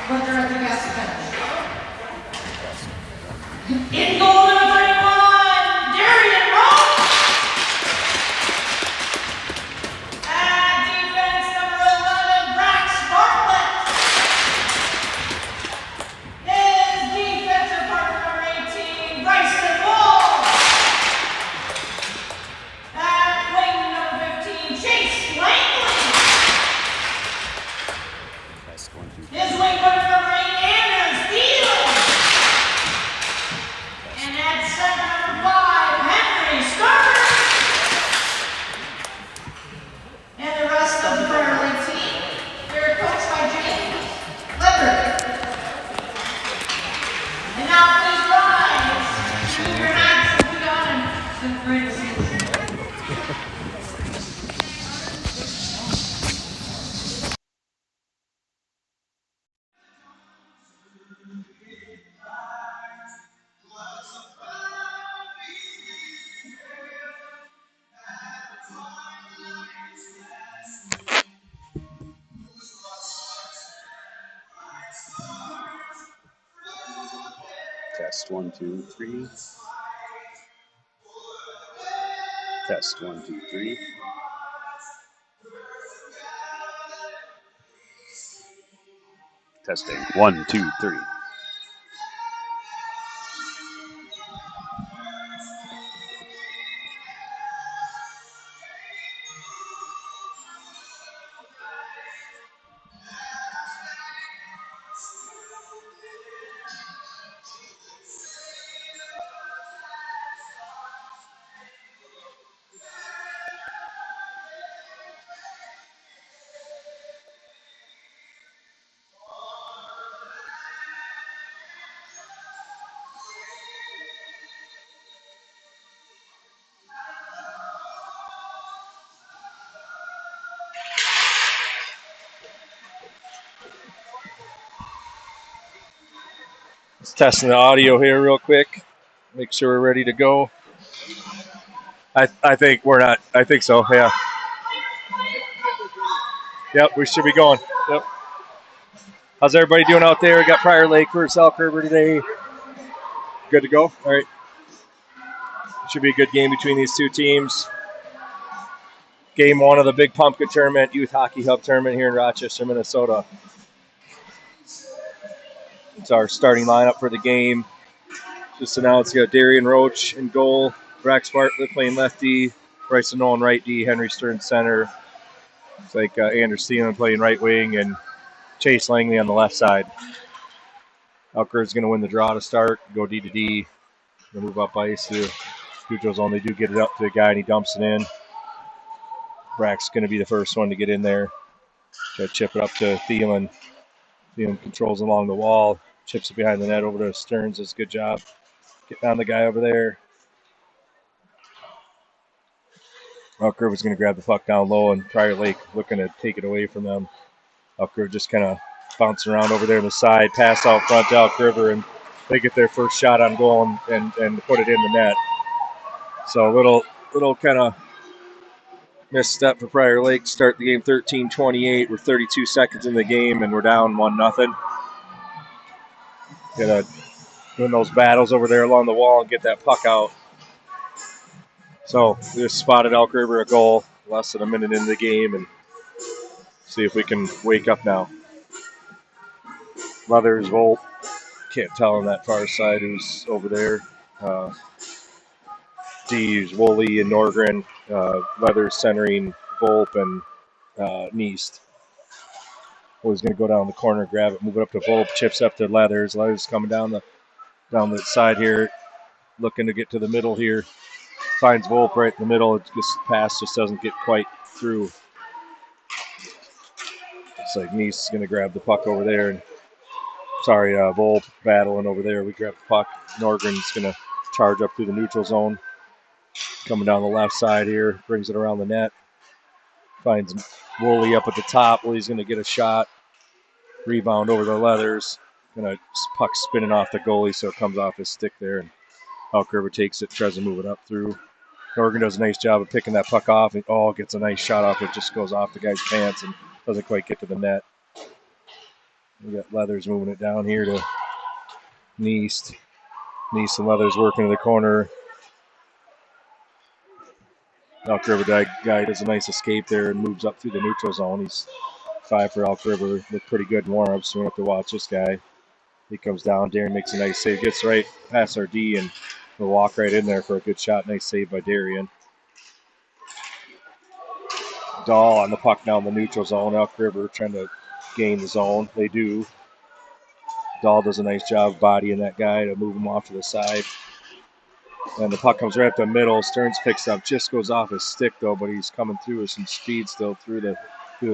but they're at the gas bench. In goal number 31, Darian Roach. At defense number 11, Brax Bartlett. His defensive partner number 18, Bryson Wall. At wing number 15, Chase Langley. His wing partner number 8, Anders Thielen. And at center number 5, Henry Starker. And the rest of the Prairie Lake team, they're coached by James Leonard. And now please rise. Junior hats will be on and fifth grade season. Test 1, 2, 3. Test 1, 2, 3. Testing 1, 2, 3. Just testing the audio here real quick. Make sure we're ready to go. I think we're not. I think so, yeah. Yep, we should be going. Yep. How's everybody doing out there? We got Prior Lake versus Elk River today. Good to go? All right. Should be a good game between these two teams. Game 1 of the Big Pumpkin Tournament, Youth Hockey Hub Tournament here in Rochester, Minnesota. It's our starting lineup for the game. Just announced, got Darian Roach in goal, Brax Bartlett playing lefty, Bryson Nolan right D, Henry Stern center. It's like Anders Thielen playing right wing, and Chase Langley on the left side. Elker is going to win the draw to start, go D to D. They'll move up ice to Cujo's zone. They do get it up to the guy, and he dumps it in. Brack's going to be the first one to get in there. Try to chip it up to Thielen. Thielen controls along the wall, chips it behind the net over to Stearns. Does a good job. Get down the guy over there. Elk River's going to grab the puck down low, and Prior Lake looking to take it away from them. Elk River just kind of bouncing around over there on the side, pass out front to Elk River, and they get their first shot on goal and put it in the net. So a little kind of misstep for Prior Lake. Start the game 13-28. We're 32 seconds in the game, and we're down 1-0. Gotta win those battles over there along the wall and get that puck out. So we just spotted Elk River a goal less than a minute into the game, and see if we can wake up now. Leathers, Volt, can't tell on that far side who's over there. D's, Woolley, and Norgren. Leathers centering Volp and Neist. Woolley's going to go down the corner, grab it, move it up to Volp, chips up to Leathers. Leathers coming down the side here, looking to get to the middle here. Finds Volp right in the middle. It pass just doesn't get quite through. It's like Neist is going to grab the puck over there. And Volp battling over there. We grab the puck. Norgren's going to charge up through the neutral zone. Coming down the left side here. Brings it around the net. Finds Woolley up at the top. Woolley's going to get a shot. Rebound over the Leathers. Puck spinning off the goalie, so it comes off his stick there. And Elk River takes it, tries to move it up through. Norgren does a nice job of picking that puck off. And, gets a nice shot off. It just goes off the guy's pants and doesn't quite get to the net. We got Leathers moving it down here to Neist. Neist and Leathers working in the corner. Elk River guy does a nice escape there and moves up through the neutral zone. He's 5 for Elk River. Looked pretty good in warm-ups, so we have to watch this guy. He comes down. Darian makes a nice save. Gets right past our D and will walk right in there for a good shot. Nice save by Darian. Dahl on the puck now in the neutral zone. Elk River trying to gain the zone. They do. Dahl does a nice job bodying that guy to move him off to the side. And the puck comes right up the middle. Stearns picks up. Just goes off his stick, though, but he's coming through with some speed still through the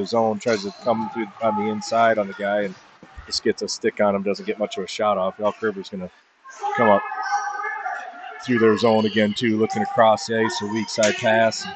zone. Tries to come through on the inside on the guy and just gets a stick on him. Doesn't get much of a shot off. Elk River's going to come up through their zone again, too, looking across the ice. A weak side pass.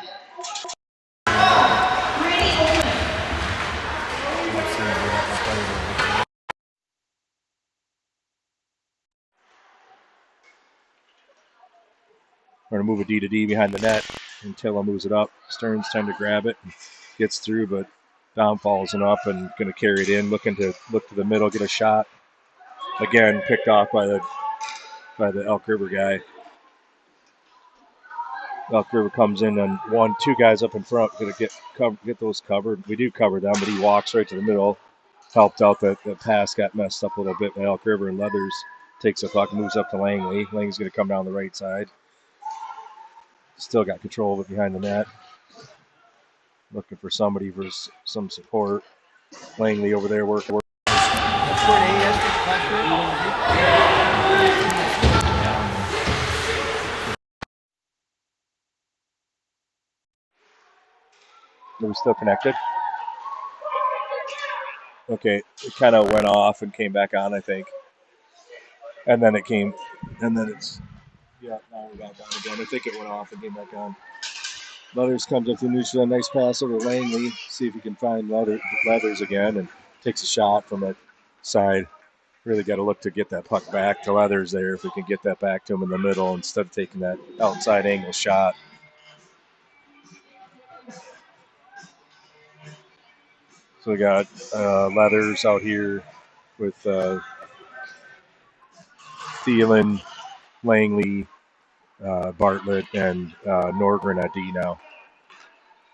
We're going to move a D to D behind the net. And Tilla moves it up. Stearns trying to grab it and gets through, but Dom follows it up and going to carry it in. Looking to look to the middle, get a shot. Again, picked off by the Elk River guy. Elk River comes in and 2 guys up in front. Going to get those covered. We do cover them, but he walks right to the middle. Helped out that the pass got messed up a little bit by Elk River, and Leathers takes a puck, moves up to Langley. Langley's going to come down the right side. Still got control of it behind the net. Looking for somebody for some support. Langley over there working. Are we still connected? Okay, it kind of went off and came back on, I think. And then it's, yeah, now we're back on again. I think it went off and came back on. Leathers comes up to neutral, a nice pass over to Langley. See if he can find Leathers again and takes a shot from that side. Really got to look to get that puck back to Leathers there if we can get that back to him in the middle instead of taking that outside angle shot. So we got Leathers out here with Thielen, Langley, Bartlett, and Norgren at D now.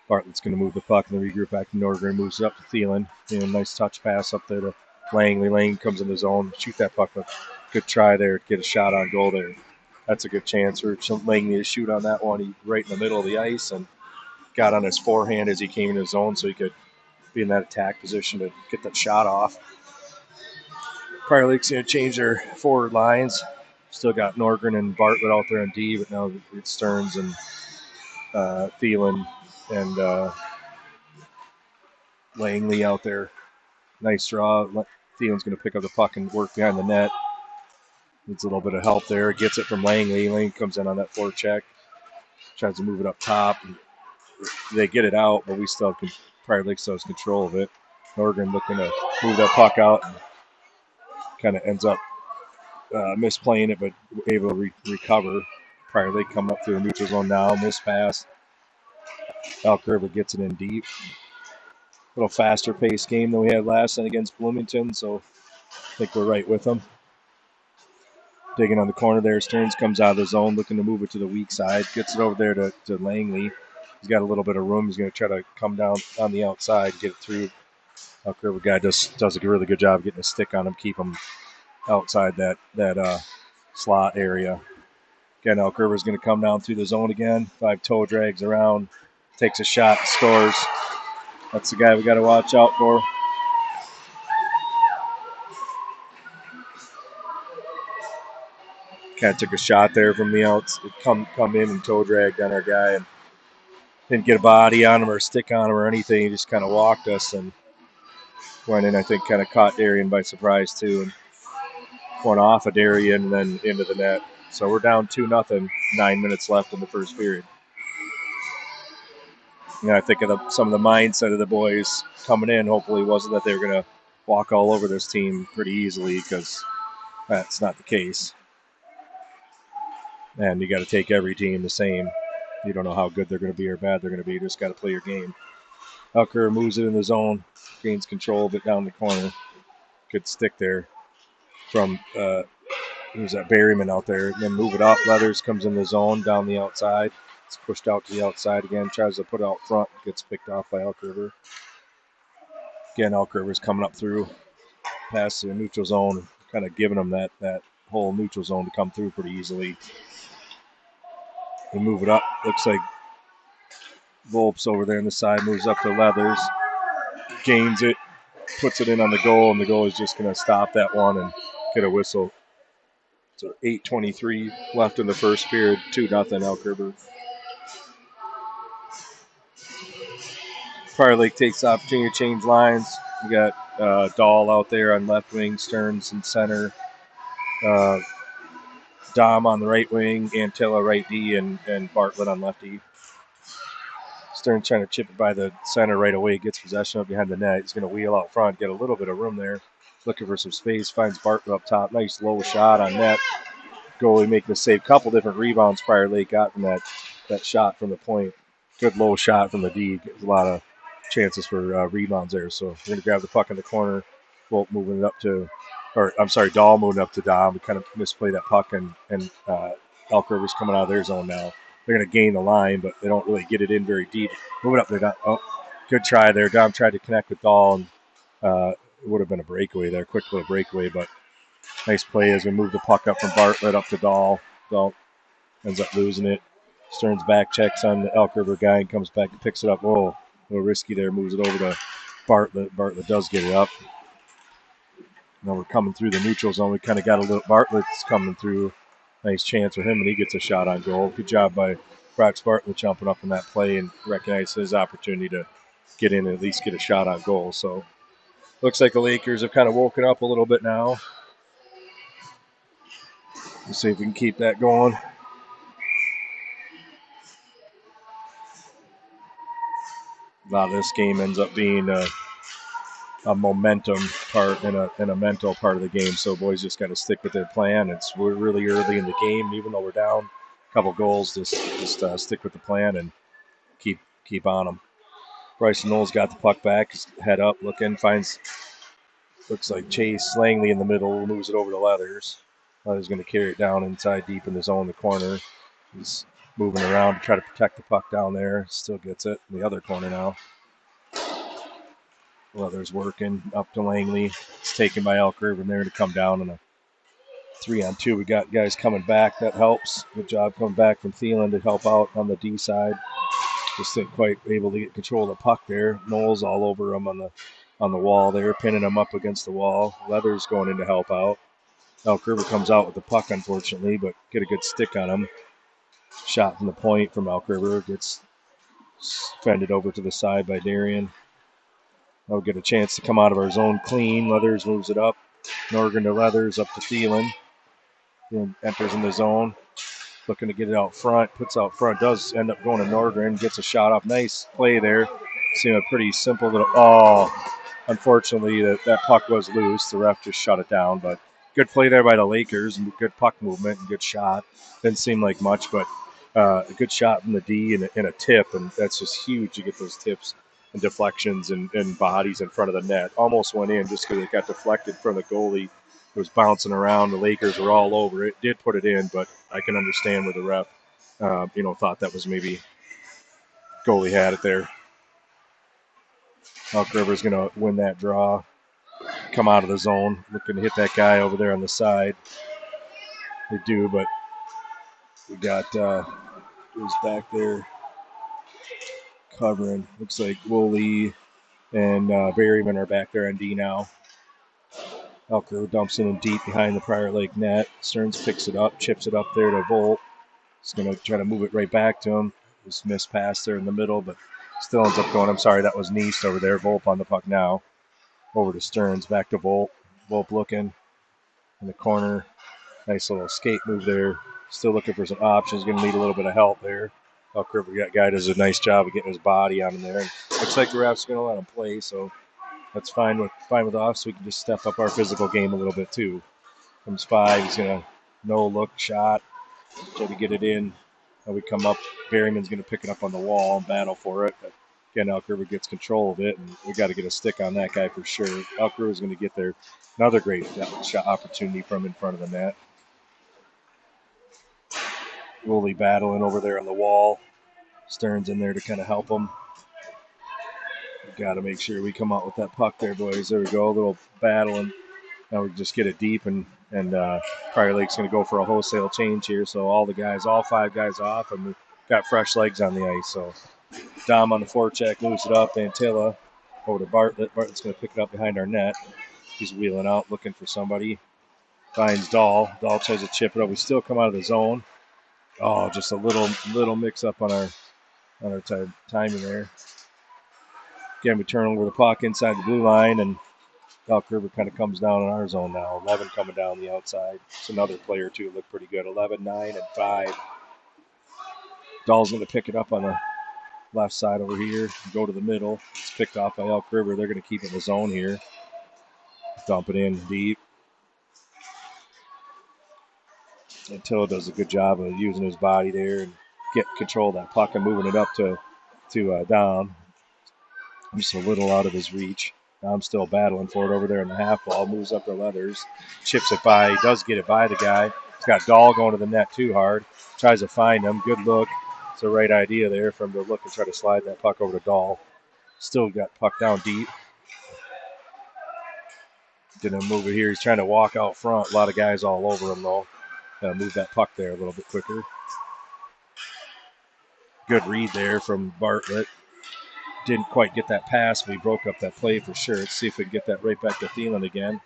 Bartlett's going to move the puck and the regroup back to Norgren. Moves it up to Thielen. Nice touch pass up there to Langley. Langley comes in the zone. Shoot that puck. Good try there to get a shot on goal there. That's a good chance for Langley to shoot on that one. He right in the middle of the ice and got on his forehand as he came in his zone so he could be in that attack position to get that shot off. Prior Lake's going to change their forward lines. Still got Norgren and Bartlett out there on D, but now it's Stearns and Thielen and Langley out there. Nice draw. Thielen's going to pick up the puck and work behind the net. Needs a little bit of help there. Gets it from Langley. Langley comes in on that forecheck. Tries to move it up top. They get it out, but we still have Prior Lake still has control of it. Norgren looking to move that puck out. Kind of ends up misplaying it, but able to recover. Prior Lake coming up through the neutral zone now. Miss pass. Elk River gets it in deep. A little faster paced game than we had last night against Bloomington, so I think we're right with them. Digging on the corner there. Stearns comes out of the zone, looking to move it to the weak side. Gets it over there to Langley. He's got a little bit of room. He's going to try to come down on the outside, get it through. Elk River guy does a really good job getting a stick on him, keep him outside that slot area. Again, Elk River's going to come down through the zone again. 5 toe drags around, takes a shot, scores. That's the guy we got to watch out for. Kind of took a shot there from the outs. Come in and toe dragged on our guy and didn't get a body on him or a stick on him or anything. He just kind of walked us and went in. I think kind of caught Darian by surprise too and went off of Darian and then into the net. So we're down 2-0. 9 minutes left in the first period. I think of some of the mindset of the boys coming in hopefully wasn't that they were going to walk all over this team pretty easily because that's not the case. And you got to take every team the same. You don't know how good they're going to be or bad they're going to be. You just got to play your game. Elk River moves it in the zone, gains control of it down the corner. Good stick there from who's that Berryman out there. And then move it up. Leathers comes in the zone down the outside. It's pushed out to the outside again. Tries to put it out front. Gets picked off by Elk River. Again, Elk River's coming up through past the neutral zone, kind of giving them that whole neutral zone to come through pretty easily. They move it up. Looks like Volp's over there on the side. Moves up to Leathers. Gains it. Puts it in on the goal, and the goal is just going to stop that one and get a whistle. So 8:23 left in the first period. 2-0 Elk River. Prior Lake takes the opportunity to change lines. We got Dahl out there on left wing, Stearns in center, Dom on the right wing, Antilla right D, and Bartlett on left D. Stearns trying to chip it by the center right away, gets possession up behind the net. He's going to wheel out front, get a little bit of room there. Looking for some space, finds Bartlett up top. Nice low shot on net. Goalie making a save. Couple different rebounds Prior Lake got from that shot from the point. Good low shot from the D. Gives a lot of chances for rebounds there. So we're going to grab the puck in the corner. Volt moving it up to, Dahl moving up to Dom. We kind of misplay that puck, and Elk River's coming out of their zone now. They're going to gain the line, but they don't really get it in very deep. Move it up there. Oh, good try there. Dom tried to connect with Dahl, and it would have been a breakaway there, quick little breakaway, but nice play as we move the puck up from Bartlett up to Dahl. Dahl ends up losing it. Stearns back checks on the Elk River guy and comes back and picks it up. Oh, a little risky there. Moves it over to Bartlett. Bartlett does get it up. Now we're coming through the neutral zone. We kind of got a little. Bartlett's coming through. Nice chance for him, and he gets a shot on goal. Good job by Brox Bartlett jumping up in that play and recognize his opportunity to get in and at least get a shot on goal. So looks like the Lakers have kind of woken up a little bit now. Let's see if we can keep that going. A lot of this game ends up being a momentum part and a mental part of the game. So boys just got to stick with their plan. We're really early in the game, even though we're down a couple goals. Just stick with the plan and keep on them. Bryson Knowles got the puck back, his head up, looking, looks like Chase Langley in the middle, moves it over to Leathers. Leathers going to carry it down inside deep in the zone in the corner. He's moving around to try to protect the puck down there. Still gets it in the other corner now. Leathers working up to Langley. It's taken by Elk River there to come down on a 3-on-2. We got guys coming back. That helps. Good job coming back from Thielen to help out on the D side. Just didn't quite able to get control of the puck there. Knowles all over him on the wall there, pinning him up against the wall. Leathers going in to help out. Elk River comes out with the puck, unfortunately, but get a good stick on him. Shot from the point from Elk River. Gets fended over to the side by Darian. They'll get a chance to come out of our zone clean. Leathers moves it up. Norgren to Leathers, up to Thielen. Then enters in the zone. Looking to get it out front. Puts out front. Does end up going to Norgren. Gets a shot off. Nice play there. Seemed a pretty simple little... Oh, unfortunately, that puck was loose. The ref just shut it down. But good play there by the Lakers. And good puck movement and good shot. Didn't seem like much, but a good shot from the D and a tip. And that's just huge to get those tips and deflections and bodies in front of the net. Almost went in just because it got deflected from the goalie. It was bouncing around. The Lakers were all over it. Did put it in, but I can understand where the ref, thought that was maybe goalie had it there. Elk River's going to win that draw. Come out of the zone. Looking to hit that guy over there on the side. They do, but we got who's back there covering. Looks like Woolley and Berryman are back there on D now. Elk River dumps it in deep behind the Prior Lake net. Stearns picks it up, chips it up there to Volt. He's going to try to move it right back to him. Just missed pass there in the middle, but still ends up going. I'm sorry, that was Neist over there. Volp on the puck now. Over to Stearns, back to Volp. Volp looking in the corner. Nice little skate move there. Still looking for some options. Going to need a little bit of help there. Elk River guy does a nice job of getting his body on him there. And looks like the ref's going to let him play, so that's fine with us. We can just step up our physical game a little bit too. Comes 5. He's going to no-look shot. Try to get it in. And we come up. Berryman's going to pick it up on the wall and battle for it. But Again, Elk River gets control of it, and we got to get a stick on that guy for sure. Elk River is going to get there. Another great shot opportunity from in front of the net. Woolley battling over there on the wall. Stearns in there to kind of help him. Got to make sure we come out with that puck there, boys. There we go, a little battling. Now we just get it deep, and Prior Lake's going to go for a wholesale change here. So all 5 guys off, and we've got fresh legs on the ice. So Dom on the forecheck moves it up. Antilla over to Bartlett. Bartlett's going to pick it up behind our net. He's wheeling out, looking for somebody. Finds Dahl. Dahl tries to chip it up. We still come out of the zone. Oh, just a little mix up on our timing there. Again, we turn over the puck inside the blue line, and Elk River kind of comes down in our zone now. 11 coming down the outside. It's another player, too, look pretty good. 11, 9, and 5. Dahl's going to pick it up on the left side over here, go to the middle. It's picked off by Elk River. They're going to keep it in the zone here. Dump it in deep. Antilla does a good job of using his body there and get control of that puck and moving it up to Dom. Just a little out of his reach. Dom's still battling for it over there in the half ball. Moves up the leathers. Chips it by. He does get it by the guy. He's got Dahl going to the net too hard. Tries to find him. Good look. It's the right idea there for him to look and try to slide that puck over to Dahl. Still got puck down deep. Didn't move it here. He's trying to walk out front. A lot of guys all over him, though. Move that puck there a little bit quicker. Good read there from Bartlett. Didn't quite get that pass, but he broke up that play for sure. Let's see if we can get that right back to Thielen again.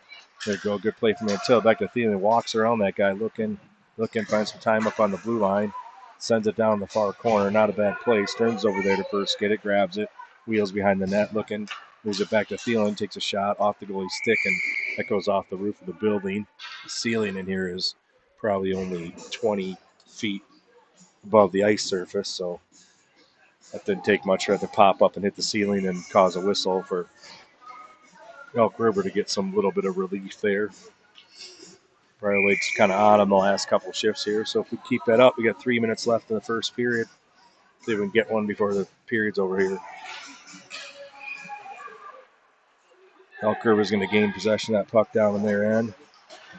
There we go. Good play from Antilla. Back to Thielen. Walks around that guy, looking, finds some time up on the blue line. Sends it down the far corner. Not a bad play. Stearns over there to first get it, grabs it, wheels behind the net, looking, moves it back to Thielen, takes a shot off the goalie's stick, and that goes off the roof of the building. The ceiling in here is probably only 20 feet above the ice surface, so that didn't take much for it to pop up and hit the ceiling and cause a whistle for Elk River to get some little bit of relief there. Prior Lake's kind of on the last couple shifts here, so if we keep that up, we got 3 minutes left in the first period. See if we can get one before the period's over here. Elk River's going to gain possession of that puck down in their end.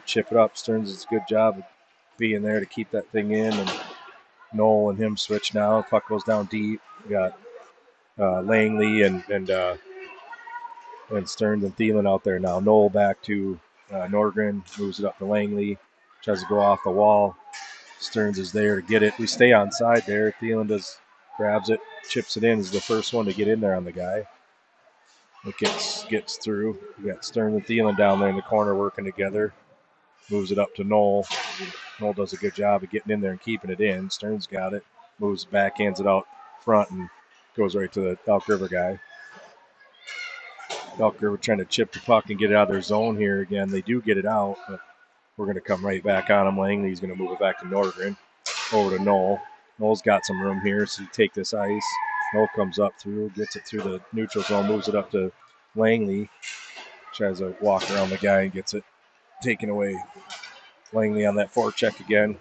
Chip it up. Stearns does a good job of being there to keep that thing in, and Noel and him switch now. Puck goes down deep. We got Langley and Stearns and Thielen out there now. Noel back to Norgren, moves it up to Langley, tries to go off the wall. Stearns is there to get it. We stay on side there. Thielen grabs it, chips it in. Is the first one to get in there on the guy. It gets through. We got Stearns and Thielen down there in the corner working together. Moves it up to Noel. Noel does a good job of getting in there and keeping it in. Stearns got it. Moves back, hands it out front, and goes right to the Elk River guy. Elk River trying to chip the puck and get it out of their zone here again. They do get it out, but we're going to come right back on him. Langley's going to move it back to Norgren. Over to Noel. Noel's got some room here, so you take this ice. Noel comes up through, gets it through the neutral zone, moves it up to Langley. Tries to walk around the guy and gets it taken away. Langley on that forecheck again.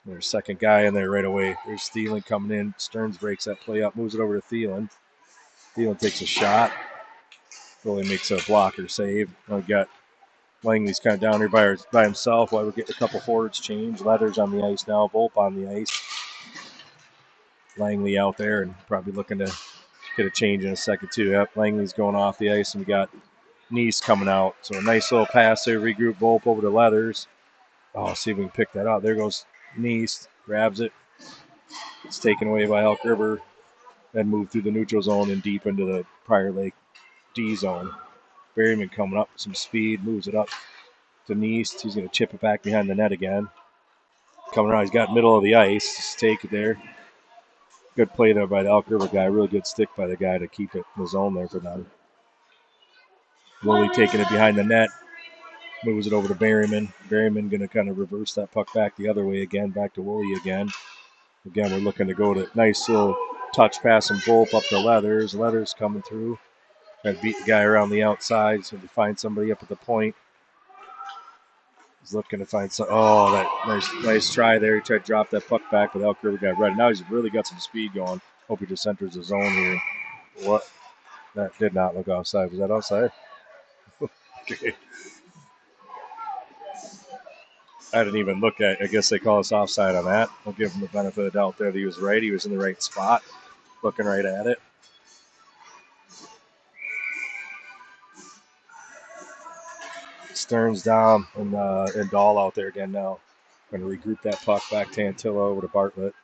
There's second guy in there right away. There's Thielen coming in. Stearns breaks that play up, moves it over to Thielen. Thielen takes a shot. Goalie makes a blocker save. We got Langley's kind of down here by himself while we're getting a couple forwards changed. Leathers on the ice now, Volpe on the ice. Langley out there and probably looking to get a change in a second too. Yep, Langley's going off the ice, and we got Neese coming out. So a nice little pass there, regroup Volpe over to Leathers. Oh, see if we can pick that out. There goes Neese, grabs it. It's taken away by Elk River. Then move through the neutral zone and deep into the Prior Lake D zone. Berryman coming up with some speed, moves it up to Neese. He's going to chip it back behind the net again. Coming around, he's got middle of the ice. Just take it there. Good play there by the Elk River guy. Really good stick by the guy to keep it in the zone there for them. Woolley taking it behind the net. Moves it over to Berryman. Berryman going to kind of reverse that puck back the other way again, back to Woolley again. Again, we're looking to go to nice little touch pass and Volpe up to Leathers. Leathers coming through. Trying to beat the guy around the outside, so to find somebody up at the point. He's looking to find some. Oh, that nice try there. He tried to drop that puck back, but the Elk River guy read it. Now he's really got some speed going. Hope he just enters the zone here. What? That did not look offside. Was that offside? Okay. I didn't even look at. I guess they call us offside on that. I'll give him the benefit of the doubt there that he was right. He was in the right spot, looking right at it. Stearns down and Dahl out there again now. Going to regroup that puck back to Antilla over to Bartlett.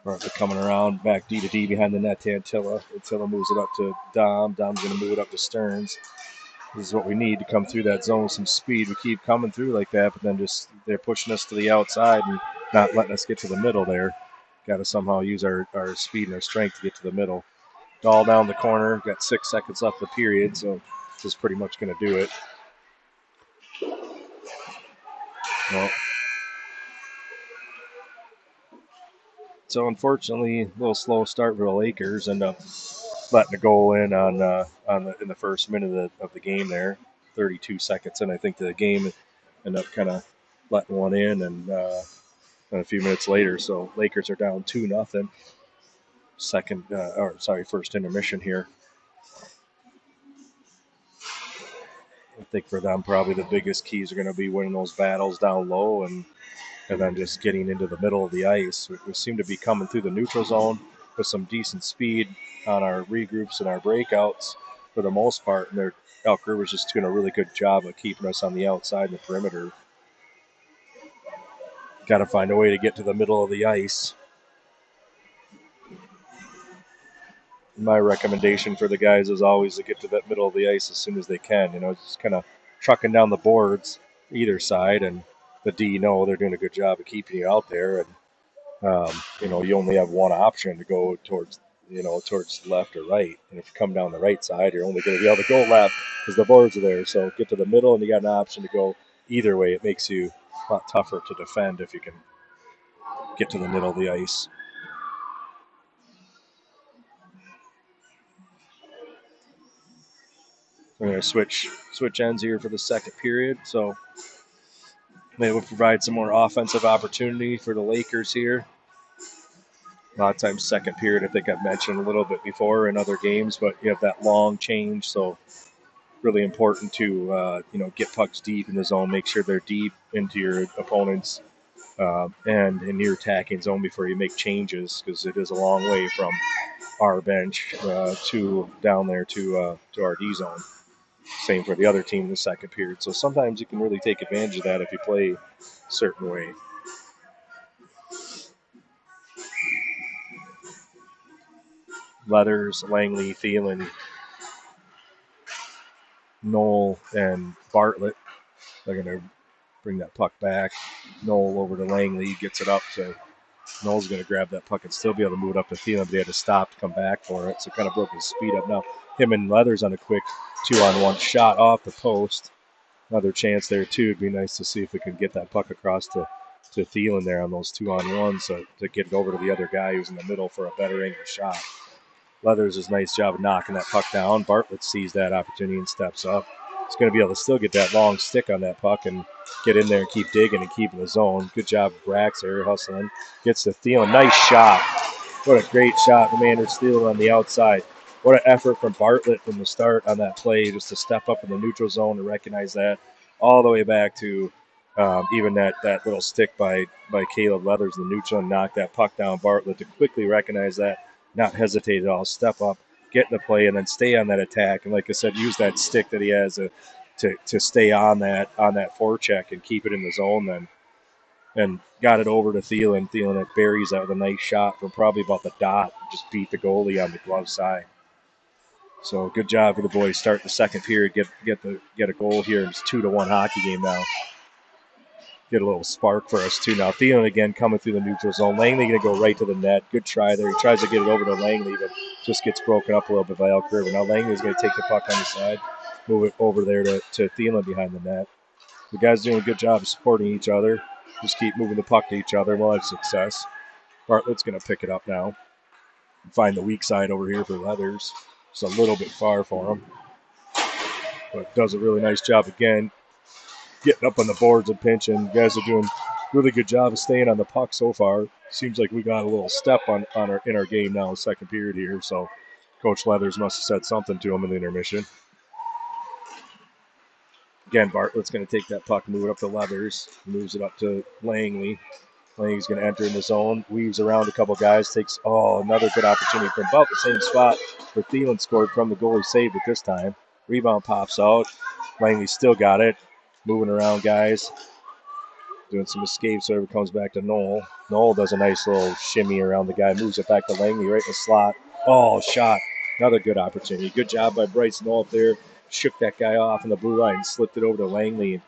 Bartlett coming around back D to D behind the net to Antilla. Antilla moves it up to Dom. Dom's going to move it up to Stearns. This is what we need to come through that zone with some speed. We keep coming through like that, but then just they're pushing us to the outside and not letting us get to the middle there. Got to somehow use our speed and our strength to get to the middle. Dahl down the corner. Got 6 seconds left the period, so this is pretty much going to do it. Well, so unfortunately, a little slow start for the Lakers. End up letting a goal in in the first minute of the game there, 32 seconds, and I think the game ended up kind of letting one in, and a few minutes later, so Lakers are down 2-0. First intermission here. I think for them, probably the biggest keys are going to be winning those battles down low and then just getting into the middle of the ice. We seem to be coming through the neutral zone with some decent speed on our regroups and our breakouts for the most part. And Elk River's just doing a really good job of keeping us on the outside and the perimeter. Got to find a way to get to the middle of the ice. My recommendation for the guys is always to get to that middle of the ice as soon as they can. Just kind of trucking down the boards either side, and the D they're doing a good job of keeping you out there. And you only have one option to go towards left or right. And if you come down the right side, you're only going to be able to go left because the boards are there. So get to the middle, and you got an option to go either way. It makes you a lot tougher to defend if you can get to the middle of the ice. We're going to switch ends here for the second period. So maybe we'll provide some more offensive opportunity for the Lakers here. A lot of times second period, I think I've mentioned a little bit before in other games, but you have that long change. So really important to get pucks deep in the zone, make sure they're deep into your opponent's and in your attacking zone before you make changes, because it is a long way from our bench to down there to our D zone. Same for the other team in the second period. So sometimes you can really take advantage of that if you play a certain way. Leathers, Langley, Thielen, Knoll, and Bartlett. They're going to bring that puck back. Knoll over to Langley, gets it up to Knoll's going to grab that puck and still be able to move it up to Thielen, but they had to stop to come back for it. So kind of broke his speed up. Now him and Leathers on a quick 2-on-1 shot off the post. Another chance there too. It'd be nice to see if we can get that puck across to Thielen there on those 2-on-1s to get it over to the other guy who's in the middle for a better angle shot. Leathers does a nice job of knocking that puck down. Bartlett sees that opportunity and steps up. He's going to be able to still get that long stick on that puck and get in there and keep digging and keep in the zone. Good job, Brax there hustling. Gets to Thielen. Nice shot. What a great shot. Commander Thielen on the outside. What an effort from Bartlett from the start on that play, just to step up in the neutral zone and recognize that all the way back to even that little stick by Caleb Leathers in the neutral and knock that puck down. Bartlett to quickly recognize that, not hesitate at all, step up, get in the play, and then stay on that attack. And like I said, use that stick that he has to stay on that forecheck and keep it in the zone then. And got it over to Thielen. Thielen it buries that with a nice shot from probably about the dot. Just beat the goalie on the glove side. So good job for the boys. Start the second period. Get a goal here. It's 2-1 hockey game now. Get a little spark for us too now. Thielen again coming through the neutral zone. Langley going to go right to the net. Good try there. He tries to get it over to Langley, but just gets broken up a little bit by Elk River. Now Langley's going to take the puck on the side, move it over there to Thielen behind the net. The guys doing a good job of supporting each other. Just keep moving the puck to each other. We'll have success. Bartlett's going to pick it up now. Find the weak side over here for Leathers. It's a little bit far for him, but does a really nice job again, getting up on the boards and pinching. Guys are doing really good job of staying on the puck so far. Seems like we got a little step in our game now, second period here. So Coach Leathers must have said something to him in the intermission. Again, Bartlett's going to take that puck, move it up to Leathers, moves it up to Langley. Langley's going to enter in the zone, weaves around a couple guys, takes another good opportunity from about the same spot where Thielen scored from. The goalie saved it this time. Rebound pops out. Langley still got it, moving around guys. Doing some escapes, so it comes back to Knoll. Knoll does a nice little shimmy around the guy, moves it back to Langley right in the slot. Oh, shot. Another good opportunity. Good job by Bryce Knoll up there. Shook that guy off in the blue line and slipped it over to Langley.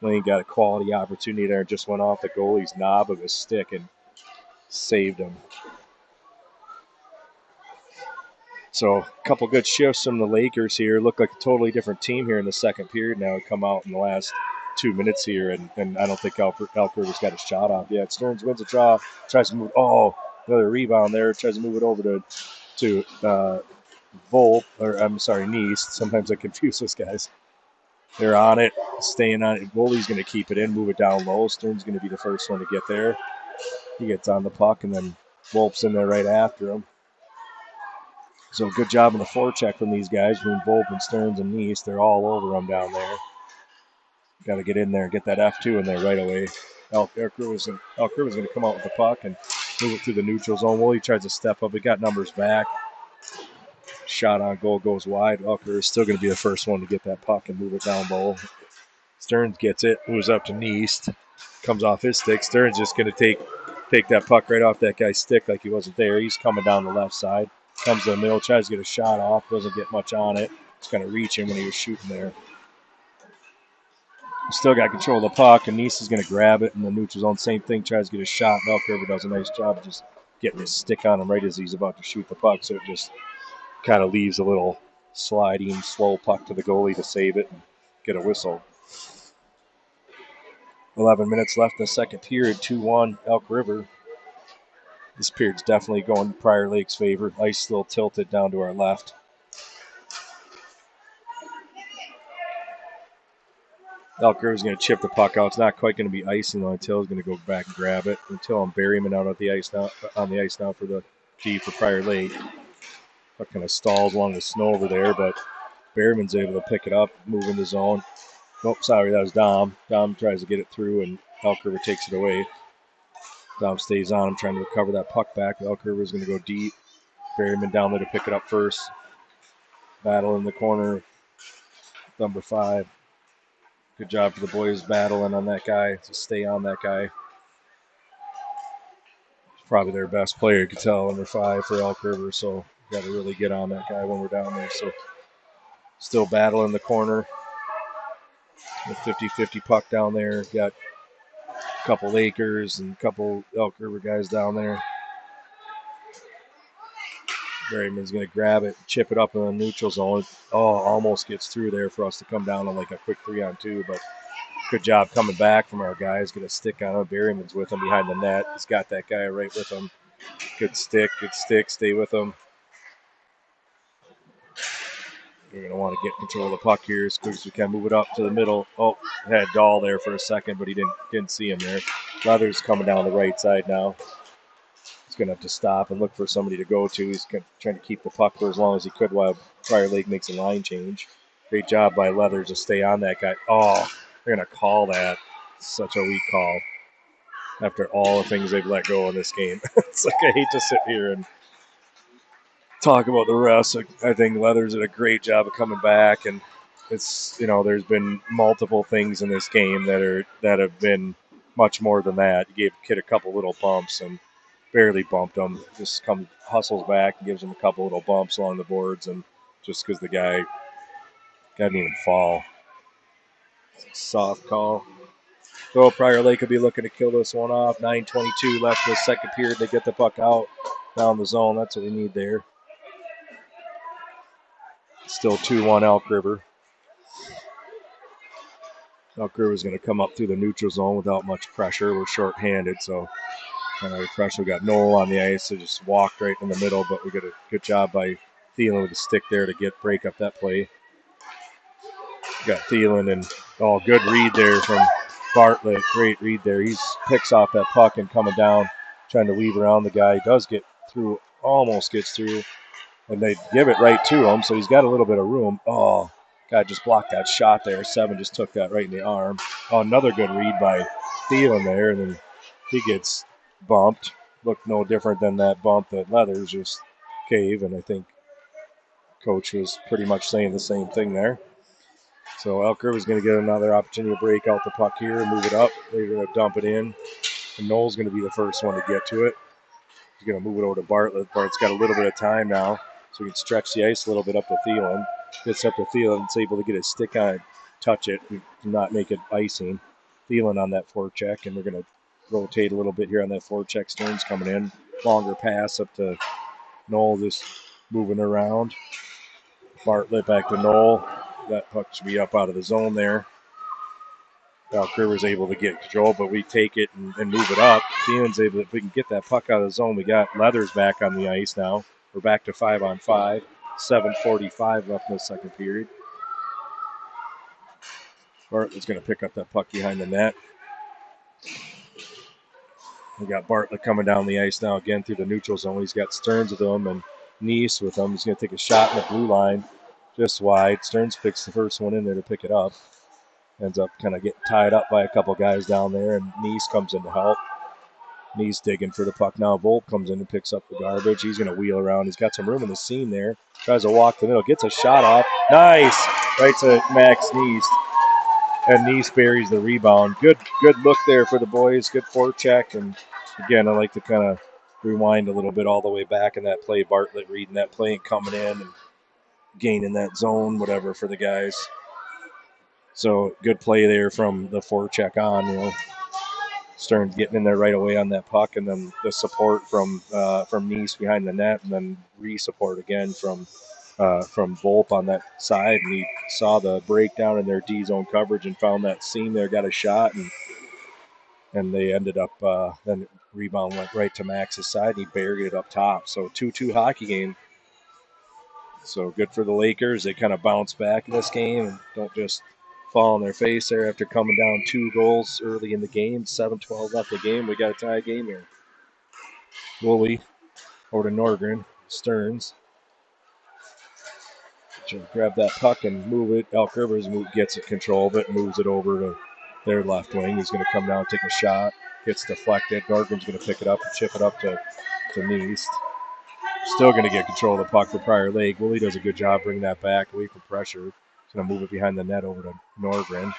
Langley got a quality opportunity there. Just went off the goalie's knob of his stick and saved him. So a couple good shifts from the Lakers here. Look like a totally different team here in the second period now. Come out in the last 2 minutes here, and I don't think Elkriver's got a shot off yet. Stearns wins a draw, tries to move. Oh, another rebound there. Tries to move it over to Volpe, or I'm sorry, Nice. Sometimes I confuse those guys. They're on it, staying on it. Woolley's going to keep it in, move it down low. Stearns going to be the first one to get there. He gets on the puck, and then Volpe's in there right after him. So good job on the forecheck from these guys, between Volpe and Stearns and Nice. They're all over them down there. Got to get in there and get that F2 in there right away. Elkriver's going to come out with the puck and move it through the neutral zone. Woolley tries to step up. He got numbers back. Shot on goal goes wide. Elkriver is still going to be the first one to get that puck and move it down low. Stearns gets it, moves up to Nice, comes off his stick. Stearns just going to take that puck right off that guy's stick like he wasn't there. He's coming down the left side, comes to the middle, tries to get a shot off, doesn't get much on it. It's going to reach him when he was shooting there. Still got control of the puck, and Nice is going to grab it in the neutral zone. Same thing, tries to get a shot. Elkriver does a nice job of just getting his stick on him right as he's about to shoot the puck, so it just kind of leaves a little sliding, slow puck to the goalie to save it and get a whistle. 11 minutes left in the second period, 2-1 Elkriver. This period's definitely going Prior Lake's favor. Ice still tilted down to our left. Elkriver's going to chip the puck out. It's not quite going to be icing though. Until's going to go back and grab it. Until I'm Berryman out on the ice now for the D for Prior Lake. Puck kind of stalls along the snow over there, but Berryman's able to pick it up, move in the zone. Nope, sorry, that was Dom. Dom tries to get it through, and Elkriver takes it away. Dom stays on him, trying to recover that puck back. Elkriver's going to go deep. Berryman down there to pick it up first. Battle in the corner. Number 5. Good job for the boys battling on that guy, to stay on that guy. Probably their best player, you could tell, number 5 for Elkriver, so got to really get on that guy when we're down there. So still battling the corner. The 50-50 puck down there. Got a couple Lakers and a couple Elkriver guys down there. Berryman's going to grab it, chip it up in the neutral zone. Oh, almost gets through there for us to come down on like a quick 3-on-2, but good job coming back from our guys. Get a stick on him. Berryman's with him behind the net. He's got that guy right with him. Good stick, stay with him. We're going to want to get control of the puck here as quick as we can. Move it up to the middle. Oh, had Dahl there for a second, but he didn't see him there. Leathers coming down the right side now. He's going to have to stop and look for somebody to go to. He's trying to keep the puck for as long as he could while Prior Lake makes a line change. Great job by Leathers to stay on that guy. Oh, they're going to call that. Such a weak call after all the things they've let go in this game. It's like I hate to sit here and talk about the rest. I think Leathers did a great job of coming back, and it's, there's been multiple things in this game that have been much more than that. You gave the kid a couple little bumps and barely bumped him. Just hustles back and gives him a couple little bumps along the boards, and just because the guy didn't even fall. Soft call. So Prior Lake could be looking to kill this one off. 9:22 left in the second period. They get the puck out down the zone. That's what we need there. Still 2-1 Elkriver. Elkriver's going to come up through the neutral zone without much pressure. We're short-handed, so pressure. We got Noel on the ice, so just walked right in the middle, but we got a good job by Thielen with the stick there to break up that play. We got Thielen, and good read there from Bartlett. Great read there. He's picks off that puck and coming down, trying to weave around the guy. He does get through, almost gets through, and they give it right to him, so he's got a little bit of room. Oh, guy just blocked that shot there. Seven just took that right in the arm. Oh, another good read by Thielen there, and then he gets bumped. Looked no different than that bump that Leathers just gave, and I think Coach was pretty much saying the same thing there. So Elk River's going to get another opportunity to break out the puck here and move it up. They're going to dump it in, and Noel's going to be the first one to get to it. He's going to move it over to Bartlett. Bartlett's got a little bit of time now, so he can stretch the ice a little bit up to Thielen. Gets up to Thielen and is able to get his stick on it, touch it, and not make it icing. Thielen on that forecheck, and we're going to rotate a little bit here on that forecheck. Stearns coming in. Longer pass up to Noel, just moving around. Bartlett back to Noel. That puck should be up out of the zone there. Elk River's able to get control, but we take it and move it up. Thielen's able to, if we can get that puck out of the zone, we got Leathers back on the ice now. We're back to 5-on-5. 7:45 left in the second period. Bartlett's going to pick up that puck behind the net. We got Bartlett coming down the ice now again through the neutral zone. He's got Stearns with him and Neese with him. He's going to take a shot in the blue line just wide. Stearns picks the first one in there to pick it up. Ends up kind of getting tied up by a couple guys down there, and Neese comes in to help. Neese digging for the puck now. Volk comes in and picks up the garbage. He's going to wheel around. He's got some room in the seam there. Tries to walk the middle. Gets a shot off. Nice! Right to Max Neese. And Neese buries the rebound. Good look there for the boys. Good forecheck. And again, I like to kind of rewind a little bit all the way back in that play. Bartlett reading that play and coming in and gaining that zone, whatever, for the guys. So good play there from the forecheck on. Stearns getting in there right away on that puck, and then the support from Neese behind the net, and then re-support again from Volpe on that side. And he saw the breakdown in their D zone coverage and found that seam there, got a shot, and they ended up then rebound went right to Max's side. And he buried it up top. So 2-2 hockey game. So good for the Lakers. They kind of bounce back in this game and don't just fall on their face there after coming down 2 goals early in the game. 7:12 left the game. We got a tie game here. Woolley over to Norgren. Stearns. Should grab that puck and move it. Elk Rivers gets it control of it, moves it over to their left wing. He's going to come down and take a shot. Gets deflected. Norgren's going to pick it up and chip it up to Neese. Still going to get control of the puck for Prior Lake. Woolley does a good job bringing that back away from pressure. He's going to move it behind the net over to Norgren.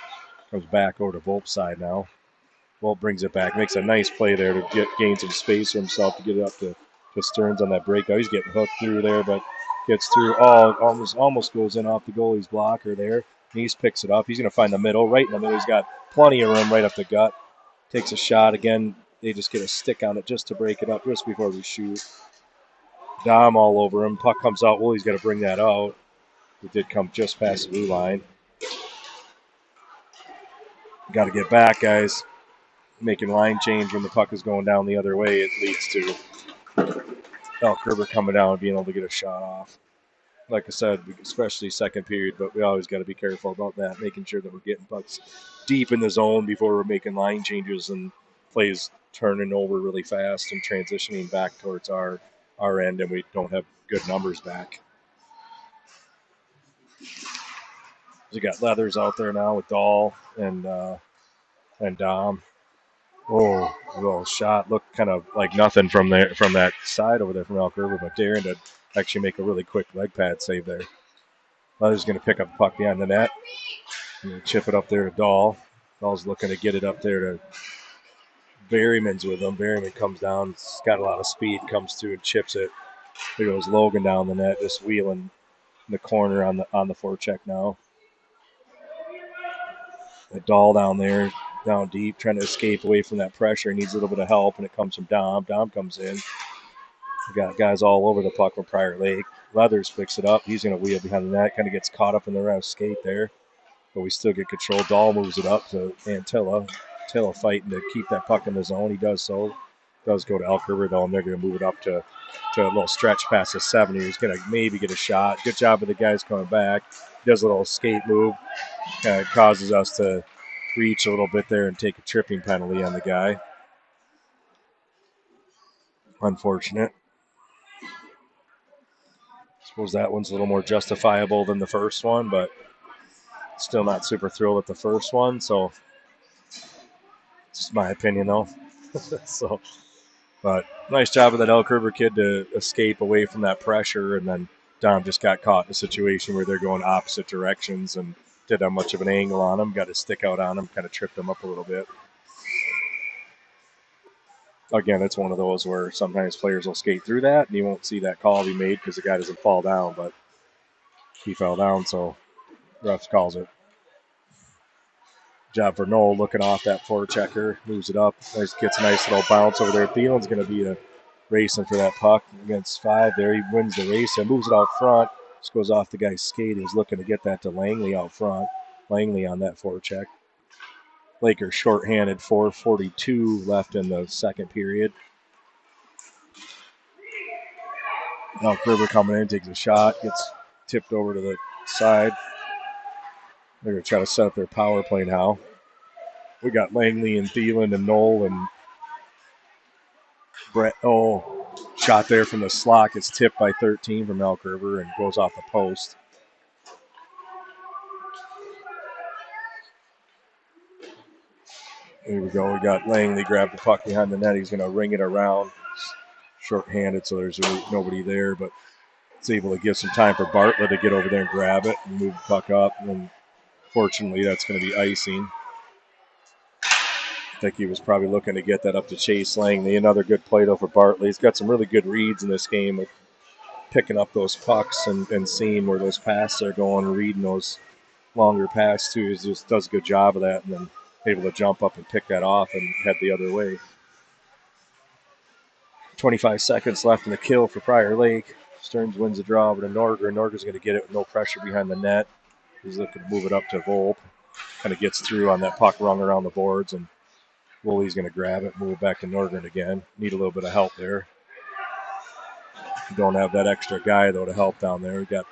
Comes back over to Volpe's side now. Volpe brings it back. Makes a nice play there to gain some space for himself to get it up to Stearns on that breakout. He's getting hooked through there, but gets through. Oh, almost goes in off the goalie's blocker there. Neese picks it up. He's going to find the middle. Right in the middle. He's got plenty of room right up the gut. Takes a shot again. They just get a stick on it just to break it up just before we shoot. Dom all over him. Puck comes out. Woolley's got to bring that out. It did come just past the blue line. Got to get back, guys. Making line change when the puck is going down the other way. It leads to Elk River coming down and being able to get a shot off. Like I said, especially second period, but we always got to be careful about that, making sure that we're getting pucks deep in the zone before we're making line changes and plays turning over really fast and transitioning back towards our end, and we don't have good numbers back. We got Leathers out there now with Dahl and Dom. Oh, a little shot. Looked kind of like nothing from that side over there from Elk River, but Darren did actually make a really quick leg pad save there. Leathers going to pick up the puck behind the net and chip it up there to Dahl. Dahl's looking to get it up there to Berryman's with him. Berryman comes down. He's got a lot of speed, comes through and chips it. There goes Logan down the net, just wheeling in the corner on the forecheck now. A Dahl down there, down deep, trying to escape away from that pressure. He needs a little bit of help, and it comes from Dom. Dom comes in. We got guys all over the puck from Prior Lake. Leathers picks it up. He's going to wheel behind the net. Kind of gets caught up in the ref's skate there. But we still get control. Dahl moves it up to Antilla. Antilla fighting to keep that puck in the zone. He does so. Does go to Elk River, though, and they're going to move it up to a little stretch past the 70. He's going to maybe get a shot. Good job of the guys coming back. He does a little skate move. Kind of causes us to reach a little bit there and take a tripping penalty on the guy. Unfortunate. Suppose that one's a little more justifiable than the first one, but still not super thrilled with the first one. So, just my opinion, though. So, but nice job of that Elk River kid to escape away from that pressure, and then Dom just got caught in a situation where they're going opposite directions and didn't have much of an angle on him. Got his stick out on him, kind of tripped him up a little bit. Again, it's one of those where sometimes players will skate through that, and you won't see that call be made because the guy doesn't fall down, but he fell down, so ref calls it. Job for Noel looking off that forechecker, moves it up, gets a nice little bounce over there. Thielen's going to be racing for that puck against 5 there. He wins the race and moves it out front. Just goes off the guy's skate. He's looking to get that to Langley out front. Langley on that forecheck. Lakers shorthanded, 4:42 left in the second period. Elk River coming in, takes a shot, gets tipped over to the side. They're going to try to set up their power play now. We got Langley and Thielen and Knoll and Brett. Oh, shot there from the slot. Gets tipped by 13 from Elk River and goes off the post. Here we go. We got Langley grab the puck behind the net. He's going to ring it around. Short-handed, so there's nobody there, but it's able to give some time for Bartlett to get over there and grab it and move the puck up. And fortunately, that's going to be icing. I think he was probably looking to get that up to Chase Langley. Another good play, though, for Bartlett. He's got some really good reads in this game of picking up those pucks and seeing where those passes are going and reading those longer passes, too. He just does a good job of that and then able to jump up and pick that off and head the other way. 25 seconds left in the kill for Prior Lake. Stearns wins the draw over to Norger. Norger's going to get it with no pressure behind the net. He's looking to move it up to Volpe. Kind of gets through on that puck rung around the boards, and Woolley's going to grab it, move it back to Norgren again. Need a little bit of help there. Don't have that extra guy, though, to help down there. We've got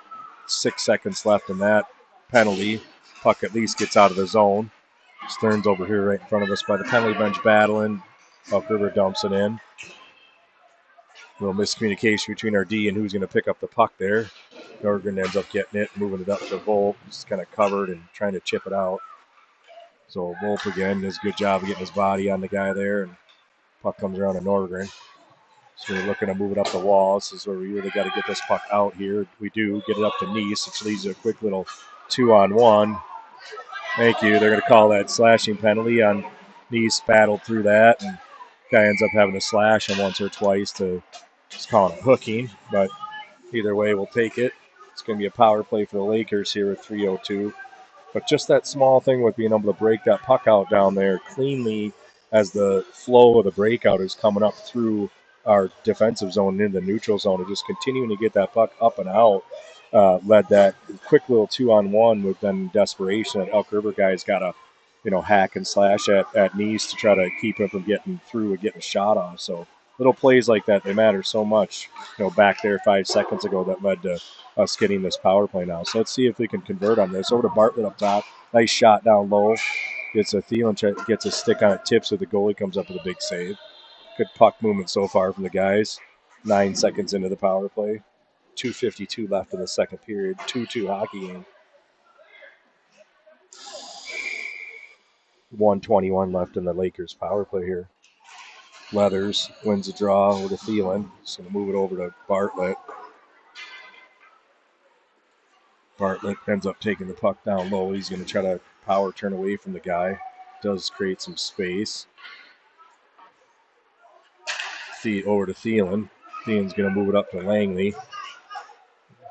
6 seconds left in that penalty. Puck at least gets out of the zone. Stearns over here right in front of us by the penalty bench battling. Elk River dumps it in. A little miscommunication between our D and who's going to pick up the puck there. Norgren ends up getting it, moving it up to Volpe. Just kind of covered and trying to chip it out. So Volpe again does a good job of getting his body on the guy there, and puck comes around to Norgren. So we're looking to move it up the wall. This is where we really got to get this puck out here. We do get it up to Nice, which leads to a quick little 2-on-1. Thank you. They're going to call that slashing penalty on Nice. Battled through that, and guy ends up having to slash him once or twice to just call it hooking. But either way, we'll take it. It's going to be a power play for the Lakers here with 3:02. But just that small thing with being able to break that puck out down there cleanly as the flow of the breakout is coming up through our defensive zone into the neutral zone, and just continuing to get that puck up and out led that quick little 2-on-1 with then desperation. That Elk River guy's got to, hack and slash at Nice to try to keep him from getting through and getting a shot off. So little plays like that, they matter so much. Back there 5 seconds ago that led to us getting this power play now. So let's see if we can convert on this. Over to Bartlett up top. Nice shot down low. Gets a Thielen, gets a stick on it, tips, so the goalie comes up with a big save. Good puck movement so far from the guys. 9 seconds into the power play. 2:52 left in the second period. 2-2 hockey game. 1:21 left in the Lakers power play here. Leathers wins the draw with a Thielen. Just going to move it over to Bartlett. Bartlett ends up taking the puck down low. He's going to try to power turn away from the guy. Does create some space. Over to Thielen. Thielen's going to move it up to Langley.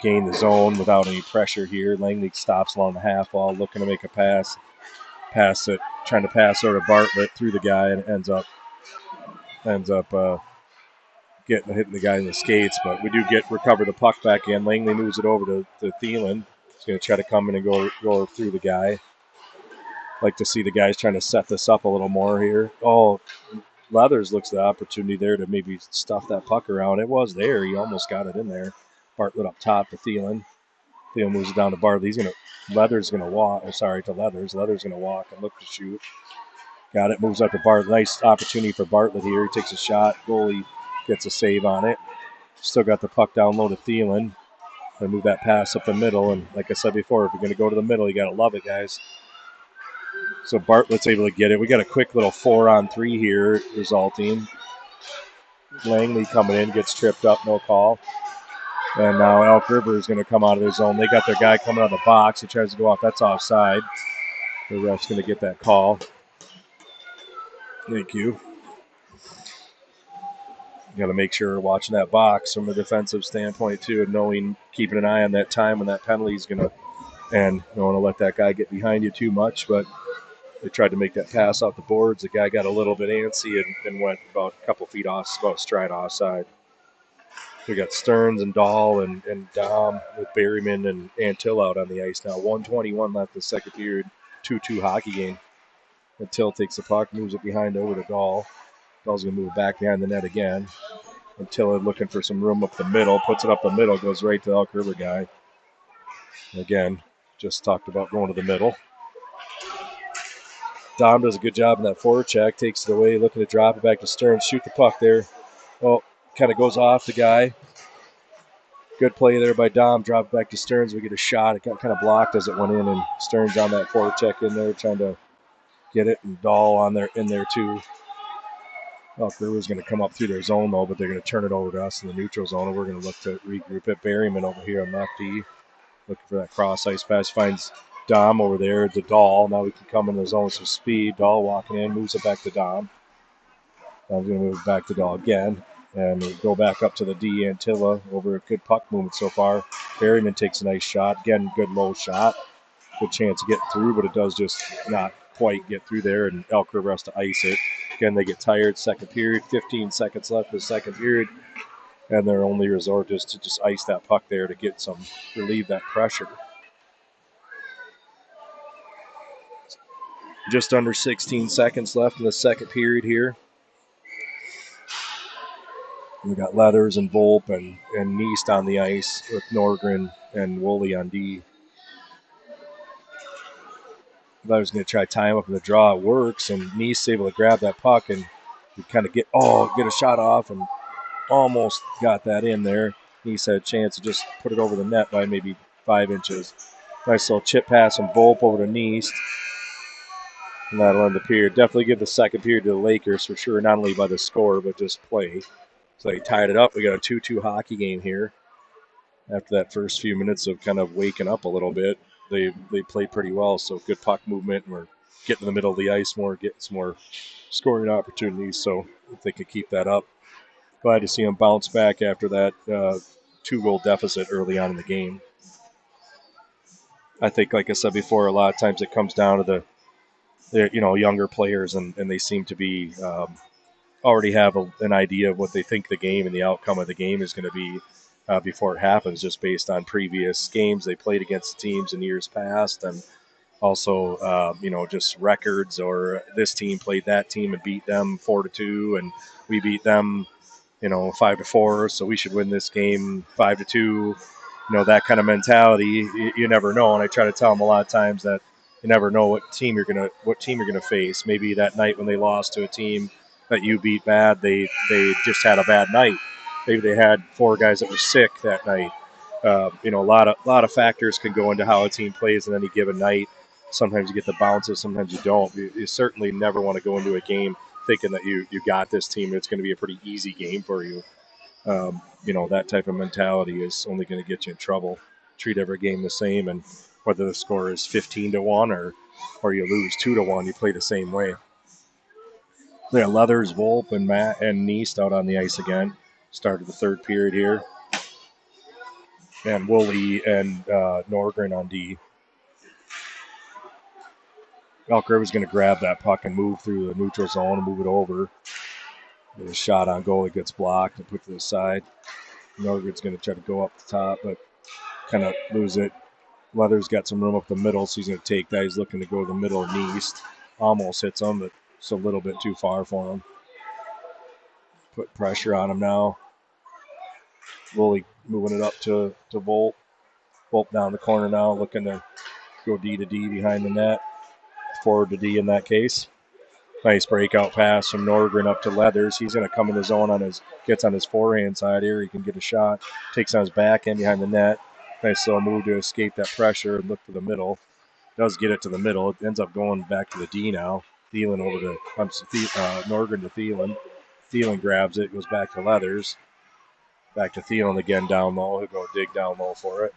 Gain the zone without any pressure here. Langley stops along the half wall, looking to make a pass. Pass it, trying to pass over to Bartlett through the guy, and ends up hitting the guy in the skates. But we do recover the puck back in. Langley moves it over to Thielen. He's going to try to come in and go through the guy. Like to see the guys trying to set this up a little more here. Oh, Leathers looks the opportunity there to maybe stuff that puck around. It was there. He almost got it in there. Bartlett up top to Thielen. Thielen moves it down to Bartlett. Leathers going to walk. To Leathers. Leathers going to walk and look to shoot. Got it. Moves up to Bartlett. Nice opportunity for Bartlett here. He takes a shot. Goalie gets a save on it. Still got the puck down low to Thielen. They move that pass up the middle, and like I said before, if you're going to go to the middle, you got to love it, guys. So Bartlett's able to get it. We got a quick little 4-on-3 here resulting. Langley coming in, gets tripped up, no call. And now Elk River is going to come out of their zone. They got their guy coming out of the box. He tries to go off. That's offside. The ref's going to get that call. Thank you. You got to make sure we're watching that box from a defensive standpoint, too, and knowing, keeping an eye on that time when that penalty is going to end. You don't want to let that guy get behind you too much, but they tried to make that pass off the boards. The guy got a little bit antsy and went about a couple feet off, about stride offside. We got Stearns and Dahl and Dom with Berryman and Antill out on the ice now. 1:21 left in the second period. 2-2 hockey game. Antill takes the puck, moves it behind over to Dahl. Dahl's going to move it back behind the net again. Antill looking for some room up the middle, puts it up the middle, goes right to the Elk River guy. Again, just talked about going to the middle. Dom does a good job in that forward check, takes it away, looking to drop it back to Stearns, shoot the puck there. Oh, kind of goes off the guy. Good play there by Dom. Drop back to Stearns. We get a shot. It got kind of blocked as it went in, and Stearns on that forward check in there trying to get it, and Dahl on there in there too. Elk River's going to come up through their zone though, but they're going to turn it over to us in the neutral zone, and we're going to look to regroup it. Berryman over here on lefty, looking for that cross ice pass. Finds Dom over there to Dahl. Now we can come in the zone with some speed. Dahl walking in, moves it back to Dom. Dom's going to move it back to Dahl again. And we go back up to the D. Antilla over a good puck movement so far. Berryman takes a nice shot. Again, good low shot. Good chance to get through, but it does just not quite get through there, and Elk River has to ice it. Again, they get tired. Second period, 15 seconds left in the second period, and their only resort is to just ice that puck there to get some, relieve that pressure. Just under 16 seconds left in the second period here. We got Leathers and Volpe and Neist on the ice with Norgren and Woolley on D. Leathers going to try to tie him up in the draw. It works, and Neist able to grab that puck and kind of get a shot off and almost got that in there. Neist had a chance to just put it over the net by maybe 5 inches. Nice little chip pass from Volpe over to Neist. And that'll end the period. Definitely give the second period to the Lakers for sure, not only by the score, but just play. So they tied it up. We got a 2-2 hockey game here. After that first few minutes of kind of waking up a little bit, they played pretty well. So good puck movement, and we're getting in the middle of the ice more, getting some more scoring opportunities. So if they could keep that up, glad to see them bounce back after that 2-goal deficit early on in the game. I think, like I said before, a lot of times it comes down to the younger players, and they seem to be already have an idea of what they think the game and the outcome of the game is going to be before it happens, just based on previous games they played against teams in years past, and also just records, or this team played that team and beat them 4-2, and we beat them 5-4, so we should win this game 5-2. That kind of mentality. You never know, and I try to tell them a lot of times that you never know what team you're gonna face. Maybe that night when they lost to a team that you beat bad, they just had a bad night. Maybe they had 4 guys that were sick that night. A lot of factors can go into how a team plays in any given night. Sometimes you get the bounces, sometimes you don't. You certainly never want to go into a game thinking that you got this team. It's going to be a pretty easy game for you. That type of mentality is only going to get you in trouble. Treat every game the same, and whether the score is 15-1 or you lose 2-1, you play the same way. Yeah, Leathers, Volpe, and Matt and Neist out on the ice again. Started the third period here. And Woolley and Norgren on D. Elk River's going to grab that puck and move through the neutral zone and move it over. Get a shot on goal. It gets blocked and put to the side. Norgren's going to try to go up the top, but kind of lose it. Leathers got some room up the middle, so he's going to take that. He's looking to go to the middle of Neist. Almost hits him, but it's a little bit too far for him. Put pressure on him now. Woolley moving it up to Volpe. Volpe down the corner now, looking to go D to D behind the net. Forward to D in that case. Nice breakout pass from Norgren up to Leathers. He's going to come in the zone gets on his forehand side here. He can get a shot. Takes on his backhand behind the net. Nice little move to escape that pressure and look for the middle. Does get it to the middle. It ends up going back to the D now. Thielen over to Norgren to Thielen. Thielen grabs it, goes back to Leathers. Back to Thielen again down low. He'll go dig down low for it.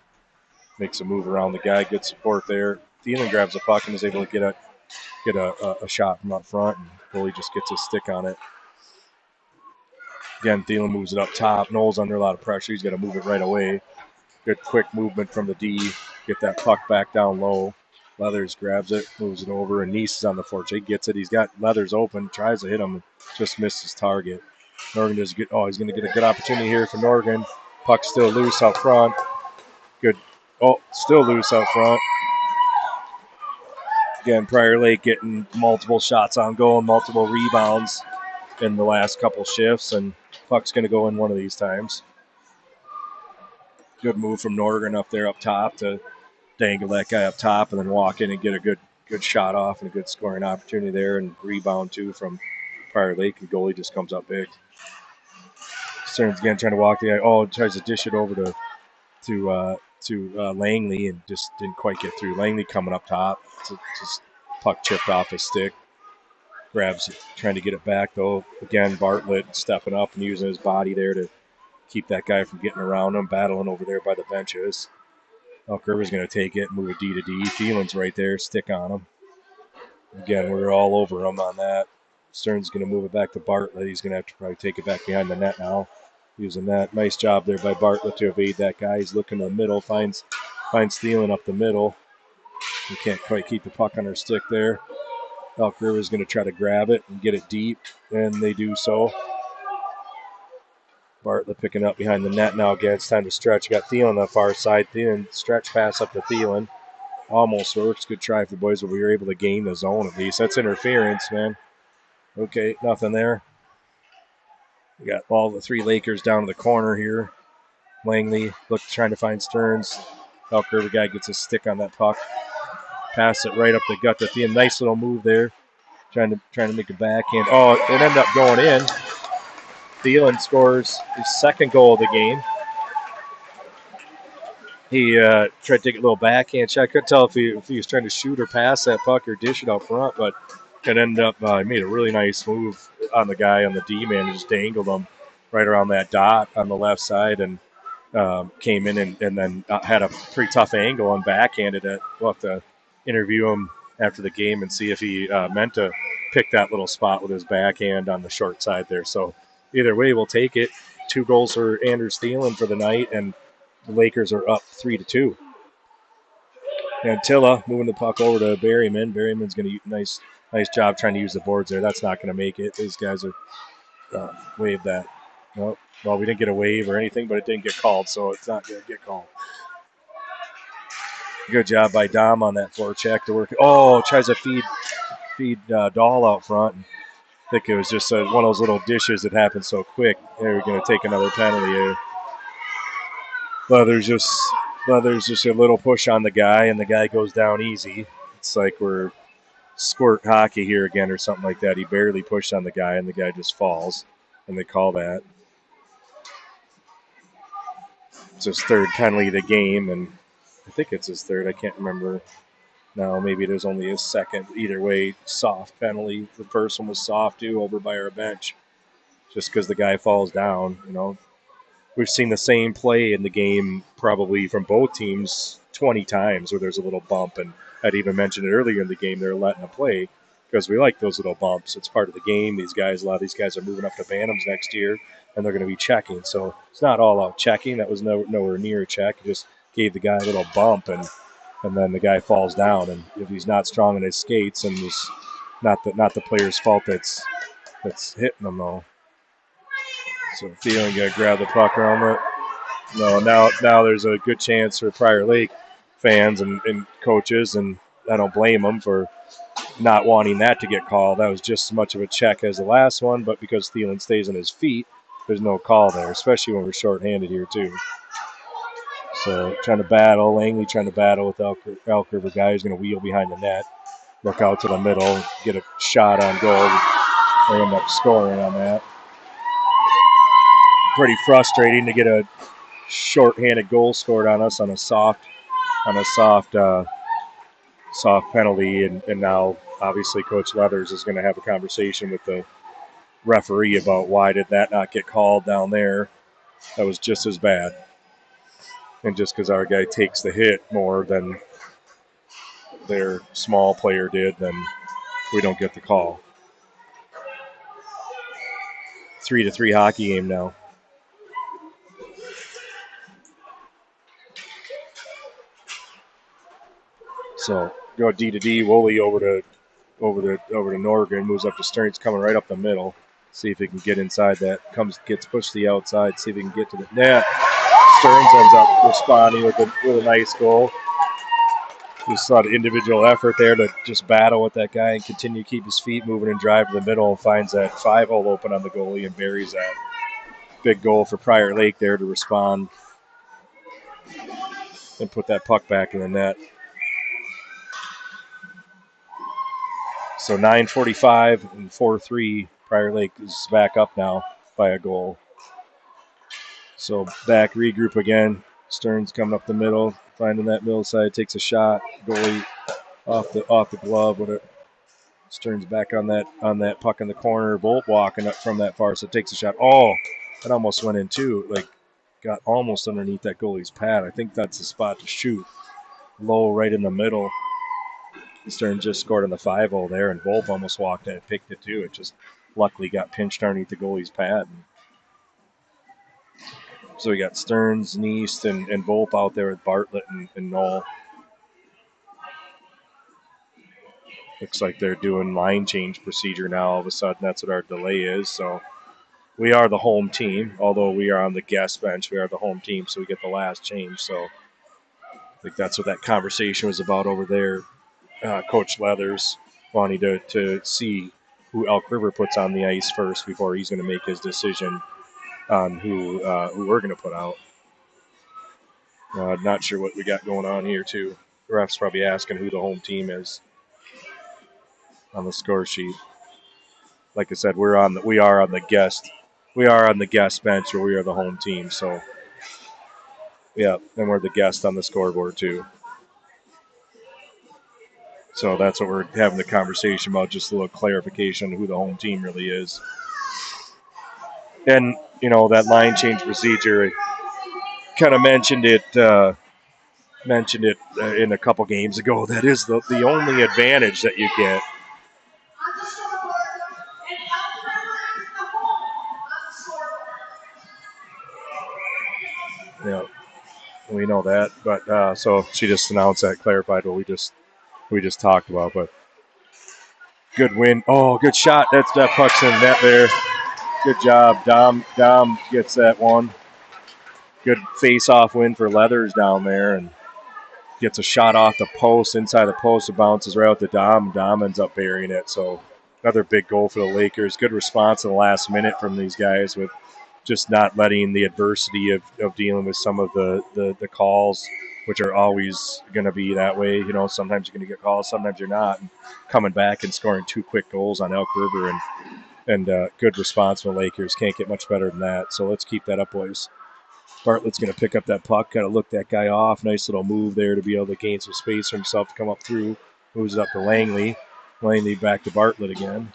Makes a move around the guy. Good support there. Thielen grabs the puck and is able to get a shot from up front. And goalie just gets his stick on it. Again, Thielen moves it up top. Noel's under a lot of pressure. He's got to move it right away. Good quick movement from the D. Get that puck back down low. Leathers grabs it, moves it over, and Nice is on the forecheck. He gets it. He's got Leathers open, tries to hit him, just missed his target. Norgren does good. Oh, he's going to get a good opportunity here for Norgren. Puck still loose out front. Good. Oh, still loose out front. Again, Prior Lake getting multiple shots on goal and multiple rebounds in the last couple shifts, and puck's going to go in one of these times. Good move from Norgren up there up top to dangle that guy up top and then walk in and get a good shot off and a good scoring opportunity there, and rebound too from Prior Lake. The goalie just comes up big. Stearns again trying to walk the guy. Oh, tries to dish it over to Langley and just didn't quite get through. Langley coming up top. Just puck chipped off his stick. Grabs it, trying to get it back though. Again, Bartlett stepping up and using his body there to keep that guy from getting around him, battling over there by the benches. Elk River's going to take it, move it D to D. Thielen's right there, stick on him. Again, we're all over him on that. Stern's going to move it back to Bartlett. He's going to have to probably take it back behind the net now. Using that. Nice job there by Bartlett to evade that guy. He's looking to the middle, finds Thielen up the middle. He can't quite keep the puck on her stick there. Elk River's going to try to grab it and get it deep, and they do so. Bartlett picking up behind the net now again. It's time to stretch. Got Thielen on the far side. Thielen, stretch pass up to Thielen. Almost works. Good try for the boys, but we were able to gain the zone at least. That's interference, man. Okay, nothing there. We got all the three Lakers down to the corner here. Langley trying to find Stearns. Elk River guy gets a stick on that puck. Pass it right up the gut to Thielen. Nice little move there. Trying to make a backhand. Oh, it ended up going in. Thielen scores his second goal of the game. He tried to take a little backhand shot. I couldn't tell if he was trying to shoot or pass that puck or dish it out front, but it ended up he made a really nice move on the guy on the D-man. He just dangled him right around that dot on the left side and came in and then had a pretty tough angle and backhanded it. We'll have to interview him after the game and see if he meant to pick that little spot with his backhand on the short side there. So either way, we'll take it. 2 goals for Anders Thielen for the night, and the Lakers are up 3-2. And Tilla moving the puck over to Berryman. Berryman's going to nice job trying to use the boards there. That's not going to make it. These guys are waved that. Well, we didn't get a wave or anything, but it didn't get called, so it's not going to get called. Good job by Dom on that forecheck to work. Oh, tries to feed Dahl out front. I think it was just one of those little dishes that happened so quick. They're going to take another penalty here. Leathers just a little push on the guy, and the guy goes down easy. It's like we're squirt hockey here again or something like that. He barely pushed on the guy, and the guy just falls, and they call that. It's his 3rd penalty of the game, and I think it's his 3rd. I can't remember. No, maybe there's only his 2nd. Either way, soft penalty. The first one was soft, too, over by our bench, just because the guy falls down, you know. We've seen the same play in the game probably from both teams 20 times where there's a little bump. And I'd even mentioned it earlier in the game, they're letting it play because we like those little bumps. It's part of the game. A lot of these guys are moving up to Bantams next year, and they're going to be checking. So it's not all out checking. That was nowhere near a check. It just gave the guy a little bump, and then the guy falls down. And if he's not strong in his skates, and it's not the player's fault that's hitting him, though. So Thielen got to grab the puck around it. No, now there's a good chance for Prior Lake fans and coaches, and I don't blame them for not wanting that to get called. That was just as much of a check as the last one, but because Thielen stays on his feet, there's no call there, especially when we're shorthanded here too. So trying to battle, Langley trying to battle with Elk River guy who's going to wheel behind the net. look out to the middle, get a shot on goal. They end up scoring on that. Pretty frustrating to get a short-handed goal scored on us on a soft penalty, and now obviously Coach Leathers is going to have a conversation with the referee about why did that not get called down there. That was just as bad. And just because our guy takes the hit more than their small player did, then we don't get the call. 3-3 hockey game now. So go D to D. Woolley over to Norgren, moves up to Stearns, coming right up the middle. See if he can get inside that. Gets pushed to the outside. See if he can get to the net. Stearns ends up responding with a nice goal. Just a lot of individual effort there to just battle with that guy and continue to keep his feet moving and drive to the middle, and finds that 5-hole open on the goalie and buries that. Big goal for Prior Lake there to respond and put that puck back in the net. So 9:45 and 4-3. Prior Lake is back up now by a goal. So back, regroup again. Stearns coming up the middle, finding that middle side, takes a shot. Goalie off the glove with it. Stearns back on that puck in the corner. Bolt walking up from that far, so takes a shot. Oh, that almost went in too. Like, got almost underneath that goalie's pad. I think that's the spot to shoot. Low right in the middle. Stearns just scored on the 5-0 there, and Volpe almost walked in and picked it too. It just luckily got pinched underneath the goalie's pad. So we got Stearns, Neist, and Volpe out there with Bartlett and Knoll. Looks like they're doing line change procedure now. All of a sudden, that's what our delay is. So we are the home team, although we are on the guest bench. We are the home team, so we get the last change. So I think that's what that conversation was about over there. Coach Leathers wanting to see who Elk River puts on the ice first before he's going to make his decision on who we're going to put out. Not sure what we got going on here, too. The ref's probably asking who the home team is on the score sheet. Like I said, we are on the guest bench, or we are the home team. So, yeah, and we're the guest on the scoreboard, too. So that's what we're having the conversation about, just a little clarification of who the home team really is. And, that line change procedure, kind of mentioned it in a couple games ago. That is the only advantage that you get. Yeah, we know that. But so she just announced that, clarified what we just talked about. But good win. Oh, good shot. That puck's in net there. Good job. Dom gets that one. Good face-off win for Leathers down there, and gets a shot off the post, inside the post. It bounces right out to Dom. Dom ends up burying it. So another big goal for the Lakers. Good response in the last minute from these guys with just not letting the adversity of dealing with some of the calls, which are always going to be that way. Sometimes you're going to get calls, sometimes you're not. And coming back and scoring 2 quick goals on Elk River and good response from the Lakers. Can't get much better than that. So let's keep that up, boys. Bartlett's going to pick up that puck, kind of look that guy off. Nice little move there to be able to gain some space for himself to come up through. Moves it up to Langley. Langley back to Bartlett again.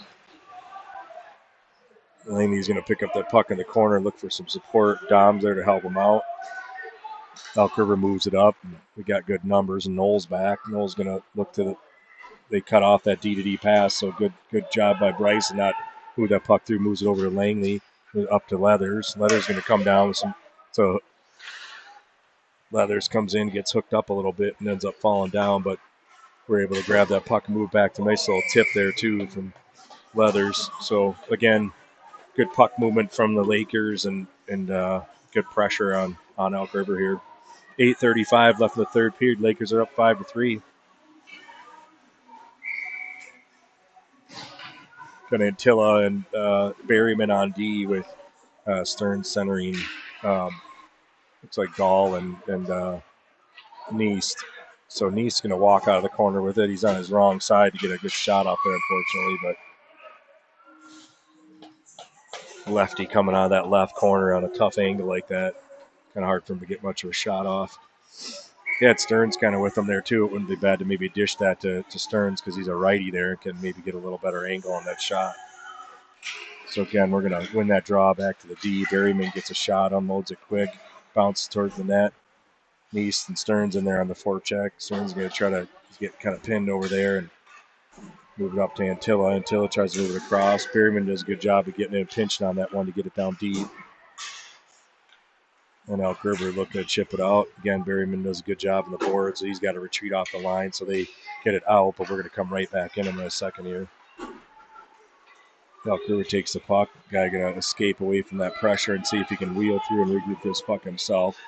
Langley's going to pick up that puck in the corner, look for some support. Dom's there to help him out. Elk River moves it up. We got good numbers, and Knoll's back. Knoll's going to look to they cut off that D-to-D pass, so good job by Bryce and not move that puck through, moves it over to Langley, up to Leathers. Leathers going to come down with some, so Leathers comes in, gets hooked up a little bit, and ends up falling down, but we're able to grab that puck and move back to a nice little tip there, too, from Leathers. So, again, good puck movement from the Lakers and good pressure on Elk River here. 8:35 left in the third period. Lakers are up 5-3. Got Antilla and Berryman on D with Stearns centering. Looks like Gall and Neist. So Neese going to walk out of the corner with it. He's on his wrong side to get a good shot off there, unfortunately. But lefty coming out of that left corner on a tough angle like that. Kind of hard for him to get much of a shot off. Yeah, Stearns kind of with him there, too. It wouldn't be bad to maybe dish that to Stearns because he's a righty there and can maybe get a little better angle on that shot. So, again, we're going to win that draw back to the D. Berryman gets a shot, unloads it quick, bounces towards the net. Neese and Stearns in there on the forecheck. Stearns is going to try to get kind of pinned over there and move it up to Antilla. Antilla tries to move it across. Berryman does a good job of getting it pinched on that one to get it down deep. And Elk River looking to chip it out. Again, Berryman does a good job on the board, so he's got to retreat off the line so they get it out, but we're going to come right back in a second here. Elk River takes the puck. Guy going to escape away from that pressure and see if he can wheel through and regroup this puck himself.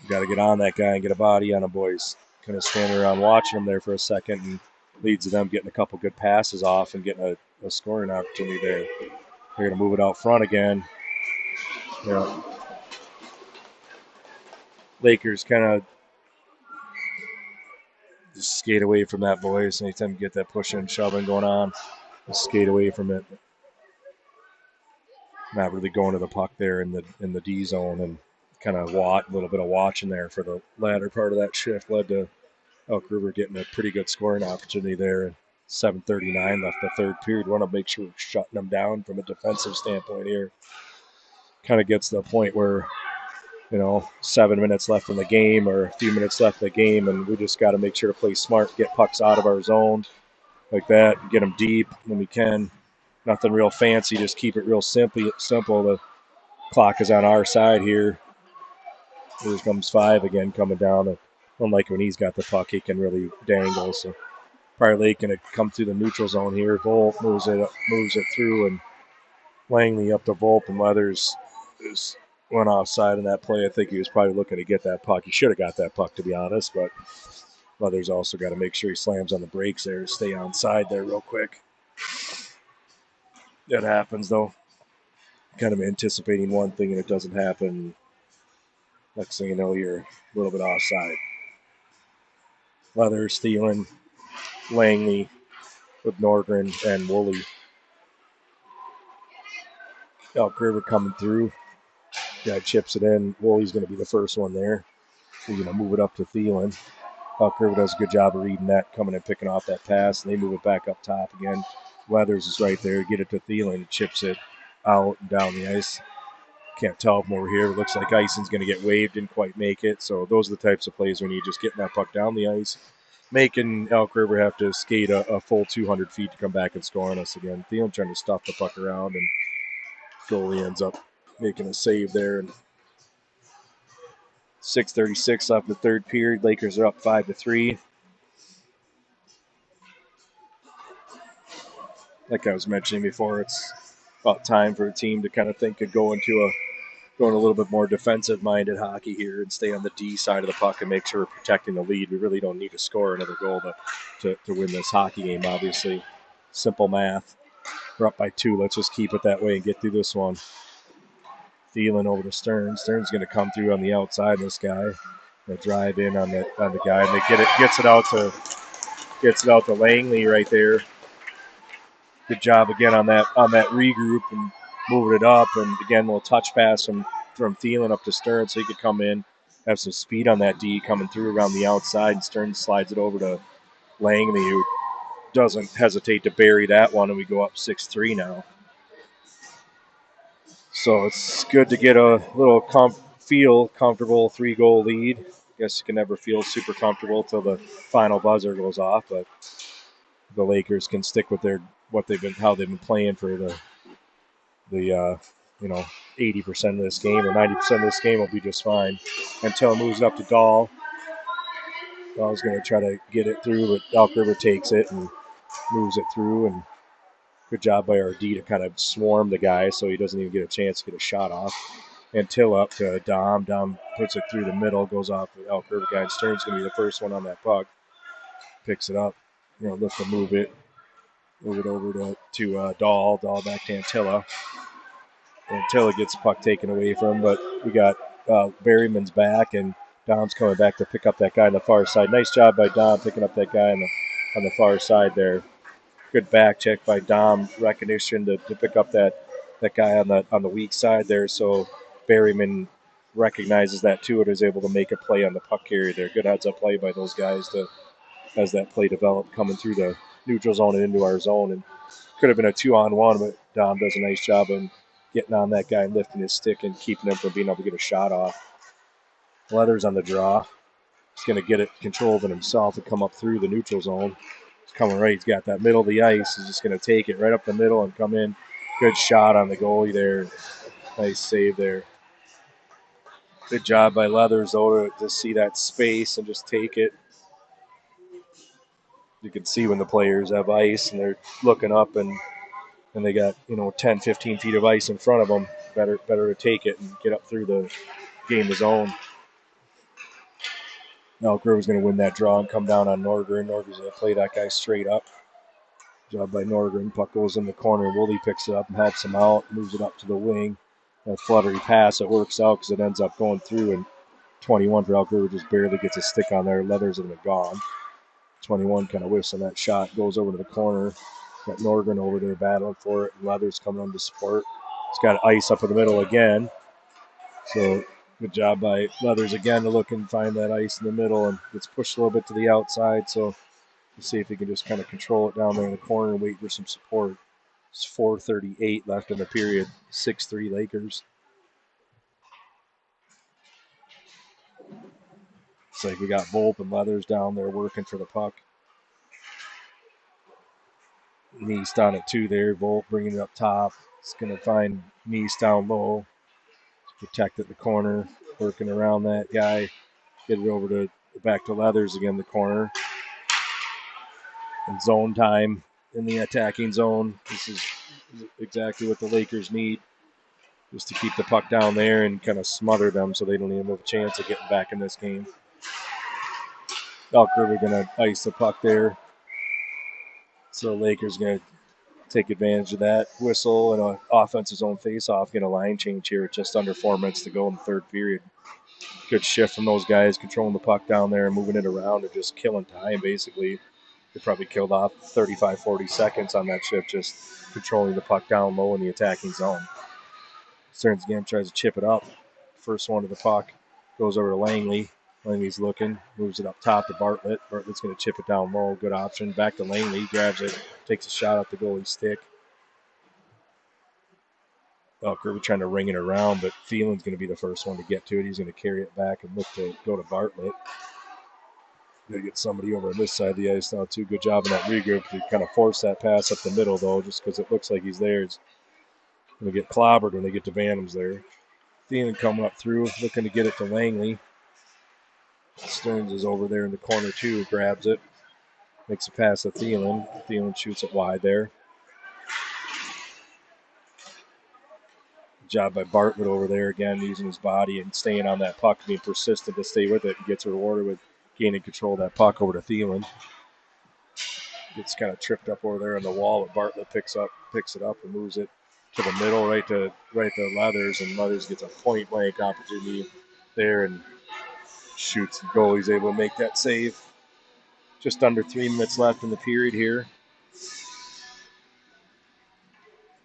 Got to get on that guy and get a body on him, boys. Kind of standing around watching him there for a second and leads to them getting a couple good passes off and getting a scoring opportunity there. They're going to move it out front again. Yeah. Lakers kind of just skate away from that, boys. Anytime you get that pushing and shoving going on, just skate away from it. Not really going to the puck there in the D zone, and kind of a little bit of watching there for the latter part of that shift led to Elk River getting a pretty good scoring opportunity there. 7:39 left the third period. Want to make sure we're shutting them down from a defensive standpoint here. Kind of gets to the point where, 7 minutes left in the game or a few minutes left in the game, and we just got to make sure to play smart, get pucks out of our zone like that, get them deep when we can. Nothing real fancy, just keep it real simple. The clock is on our side here. Here comes 5 again coming down. Unlike when he's got the puck, he can really dangle. So Prior Lake going to come through the neutral zone here. Volp moves it through, and Langley up to Volp, and Leathers just went offside in that play. I think he was probably looking to get that puck. He should have got that puck, to be honest, but Leathers also got to make sure he slams on the brakes there to stay onside there real quick. That happens, though. Kind of anticipating one thing, and it doesn't happen. Next thing you know, you're a little bit offside. Leathers stealing. Langley with Nordgren and Woolley. Elk River coming through. Guy chips it in. Woolley's going to be the first one there. He's going to move it up to Thielen. Elk River does a good job of reading that, coming and picking off that pass, and they move it back up top again. Leathers is right there. Get it to Thielen. Chips it out and down the ice. Can't tell from over here. It looks like icing's going to get waved. Didn't quite make it. So those are the types of plays when you just getting that puck down the ice, making Elk River have to skate a full 200 feet to come back and score on us again. Thielen trying to stuff the puck around, and goalie ends up making a save there. And 6:36 left in the third period. Lakers are up 5-3. Like I was mentioning before, it's about time for a team to kind of think of going a little bit more defensive-minded hockey here and stay on the D side of the puck and make sure we're protecting the lead. We really don't need to score another goal to win this hockey game, obviously. Simple math. We're up by 2. Let's just keep it that way and get through this one. Thielen over to Stearns. Stearns going to come through on the outside. This guy, they drive in on the guy, and they gets it out to Langley right there. Good job again on that regroup and moving it up, and again a little touch pass from Thielen up to Stearns, so he could come in, have some speed on that D coming through around the outside, and Stearns slides it over to Langley, who doesn't hesitate to bury that one, and we go up 6-3 now. So it's good to get a little comfortable 3-goal lead. Guess you can never feel super comfortable till the final buzzer goes off, but the Lakers can stick with how they've been playing for the 80% of this game or 90% of this game will be just fine. Until it moves up to Dahl. Dahl's going to try to get it through, but Elk River takes it and moves it through, and good job by our D to kind of swarm the guy so he doesn't even get a chance to get a shot off. And Till up to Dom. Dom puts it through the middle, goes off the Elk River guy. Stern's going to be the first one on that puck. Picks it up, lift and move it over to Dahl. Dahl back to Antilla. Antilla gets the puck taken away from him, but we got Berryman's back, and Dom's coming back to pick up that guy on the far side. Nice job by Dom picking up that guy on the far side there. Good back check by Dom, recognition to pick up that guy on the weak side there. So Berryman recognizes that too and is able to make a play on the puck carrier there. Good heads up play by those guys as that play developed coming through the neutral zone and into our zone. And could have been a 2-on-1, but Dom does a nice job of getting on that guy and lifting his stick and keeping him from being able to get a shot off. Leathers on the draw. He's going to get it control of it himself to come up through the neutral zone. He's coming right. He's got that middle of the ice. He's just going to take it right up the middle and come in. Good shot on the goalie there. Nice save there. Good job by Leathers, though, to see that space and just take it. You can see when the players have ice and they're looking up and they got 10, 15 feet of ice in front of them. Better to take it and get up through the game of zone. Elk River's going to win that draw and come down on Norgren. Norgren's going to play that guy straight up. Job by Norgren. Puck goes in the corner. Woolley picks it up and helps him out. Moves it up to the wing. That fluttery pass, it works out because it ends up going through. And 21 for Elk River just barely gets a stick on there. Leathers have been gone. 21 kind of whiffs on that shot. Goes over to the corner. Got Norgren over there battling for it. And Leathers coming on to support. He's got ice up in the middle again. So good job by Leathers again to look and find that ice in the middle and gets pushed a little bit to the outside. So we'll see if he can just kind of control it down there in the corner and wait for some support. It's 4:38 left in the period. 6-3 Lakers. It's like we got Volpe and Leathers down there working for the puck. Neese down at 2 there. Volpe bringing it up top. It's going to find Neese down low. Protect at the corner. Working around that guy. Get it over to back to Leathers again, the corner. And zone time in the attacking zone. This is exactly what the Lakers need. Just to keep the puck down there and kind of smother them so they don't even have a chance of getting back in this game. Elk River going to ice the puck there. So Lakers going to take advantage of that. Whistle and an offensive zone face-off. Get a line change here with just under 4 minutes to go in the third period. Good shift from those guys, controlling the puck down there and moving it around and just killing time, basically. They probably killed off 35, 40 seconds on that shift, just controlling the puck down low in the attacking zone. Stearns again tries to chip it up. First one to the puck. Goes over to Langley. Langley's looking. Moves it up top to Bartlett. Bartlett's going to chip it down low. Good option. Back to Langley. Grabs it. Takes a shot at the goalie's stick. Elk River trying to ring it around, but Phelan's going to be the first one to get to it. He's going to carry it back and look to go to Bartlett. Going to get somebody over on this side of the ice now, too. Good job in that regroup to kind of force that pass up the middle, though, just because it looks like he's there. He's going to get clobbered when they get to Bantams there. Phelan coming up through, looking to get it to Langley. Stearns is over there in the corner, too. Grabs it. Makes a pass to Thielen. Thielen shoots it wide there. Job by Bartlett over there again, using his body and staying on that puck, being persistent to stay with it and gets rewarded with gaining control of that puck over to Thielen. Gets kind of tripped up over there on the wall, but Bartlett picks it up and moves it to the middle, right to Leathers, and Leathers gets a point blank opportunity there and shoots. The goalie's able to make that save. Just under 3 minutes left in the period here.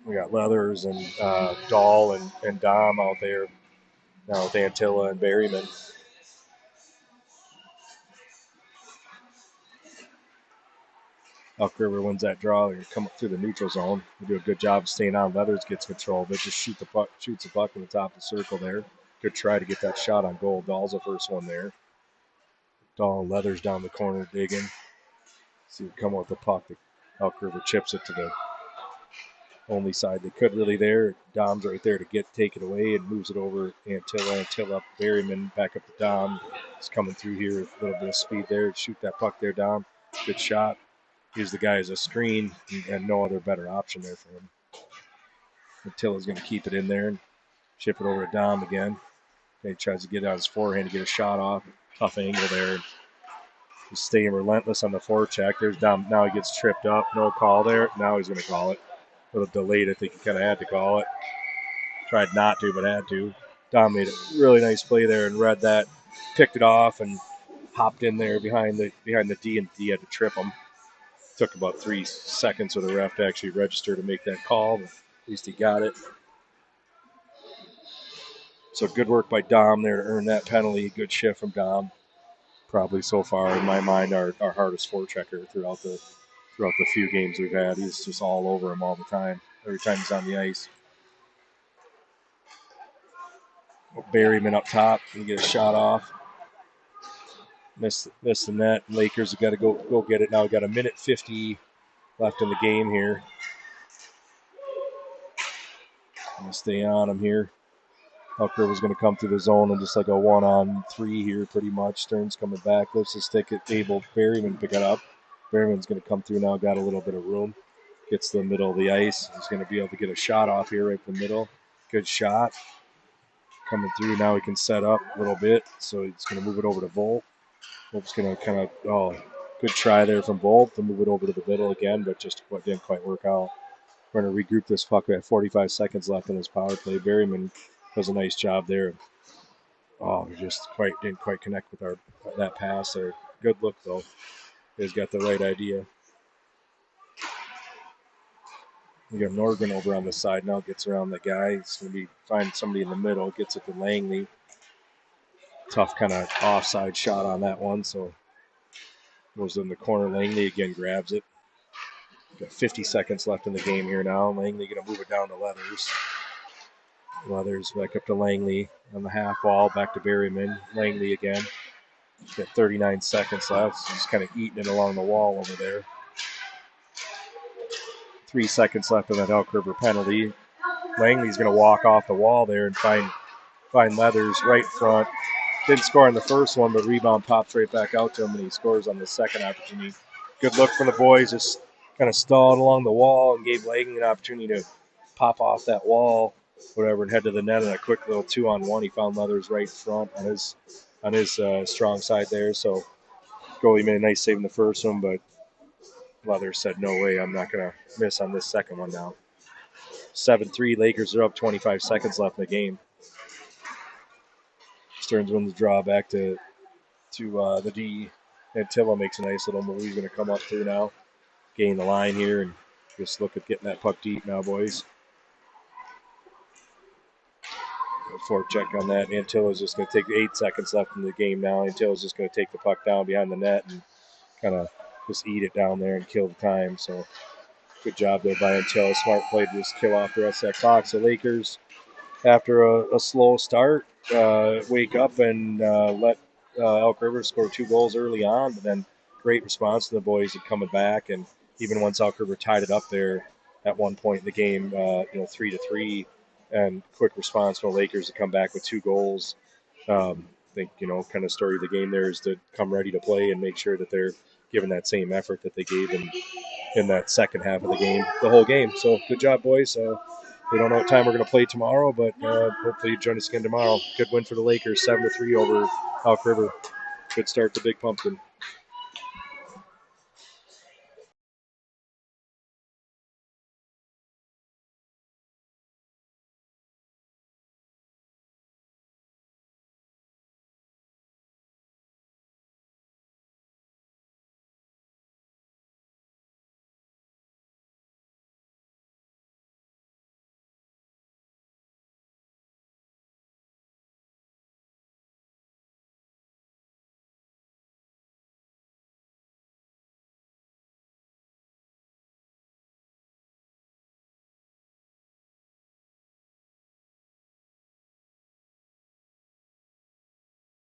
We got Leathers and Dahl and Dom out there now with Antilla and Berryman. Elk River wins that draw. They come up through the neutral zone. They do a good job of staying on. Leathers gets control of it. Just shoots the puck in the top of the circle there. Good try to get that shot on goal. Dahl's the first one there. Dahl and Leathers down the corner digging. See it come with the puck. Elk River chips it to the only side they could really there. Dom's right there to take it away and moves it over Antilla up. Berryman back up to Dom. He's coming through here with a little bit of speed there. Shoot that puck there, Dom. Good shot. Use the guy as a screen and no other better option there for him. Antilla's going to keep it in there and chip it over to Dom again. He tries to get out his forehand to get a shot off. Tough angle there. He's staying relentless on the forecheck. There's Dom. Now he gets tripped up. No call there. Now he's going to call it. A little delayed. I think he kind of had to call it. Tried not to, but had to. Dom made a really nice play there and read that picked it off and hopped in there behind the D, and D had to trip him. Took about 3 seconds for the ref to actually register to make that call, but at least he got it. So good work by Dom there to earn that penalty. Good shift from Dom. Probably so far in my mind our hardest forechecker throughout the few games we've had. He's just all over him all the time. Every time he's on the ice. Berryman up top and get a shot off. Miss the net. Lakers have got to go get it now. We've got 1:50 left in the game here. I'm gonna stay on him here. Hucker was going to come through the zone and just like a 1-on-3 here pretty much. Stearns coming back, lifts his stick, able Berryman pick it up. Berryman's going to come through now, got a little bit of room. Gets to the middle of the ice. He's going to be able to get a shot off here right in the middle. Good shot. Coming through now, he can set up a little bit. So he's going to move it over to Volt. Volt's going to kind of, good try there from Volt to move it over to the middle again, but just didn't quite work out. We're going to regroup this puck. We have 45 seconds left in this power play. Berryman does a nice job there. We just didn't quite connect with that pass there. Good look though. He's got the right idea. We got Norgren over on the side now. Gets around the guy. He's going to find somebody in the middle. Gets it to Langley. Tough kind of offside shot on that one. So goes in the corner. Langley again grabs it. Got 50 seconds left in the game here now. Langley going to move it down to Leathers. Leathers back up to Langley on the half wall. Back to Berryman. Langley again. Got 39 seconds left. Just kind of eating it along the wall over there. 3 seconds left in that Elk River penalty. Langley's going to walk off the wall there and find Leathers right front. Didn't score on the first one, but rebound pops right back out to him, and he scores on the second opportunity. Good look from the boys. Just kind of stalled along the wall and gave Langley an opportunity to pop off that wall, whatever, and head to the net in a quick little 2-on-1. He found Leathers right front on his strong side there. So goalie made a nice save in the first one, but Leathers said, no way, I'm not going to miss on this second one now. 7-3, Lakers are up, 25 seconds left in the game. Stearns wins the draw back to the D. Antilla makes a nice little move. He's going to come up through now, gain the line here, and just look at getting that puck deep now, boys. Fork check on that. Antilla's just going to take 8 seconds left in the game now. Antilla's just going to take the puck down behind the net and kind of just eat it down there and kill the time. So good job there by Antilla. Smart play to just kill off the rest of that clock. So Lakers, after a slow start, wake up and let Elk River score 2 goals early on, but then great response to the boys of coming back. And even once Elk River tied it up there at one point in the game, 3-3, and quick response from the Lakers to come back with 2 goals. I think, kind of story of the game there is to come ready to play and make sure that they're giving that same effort that they gave in that second half of the game, the whole game. So good job, boys. We don't know what time we're going to play tomorrow, but hopefully you join us again tomorrow. Good win for the Lakers, 7-3 over Elk River. Good start to Big Pumpkin.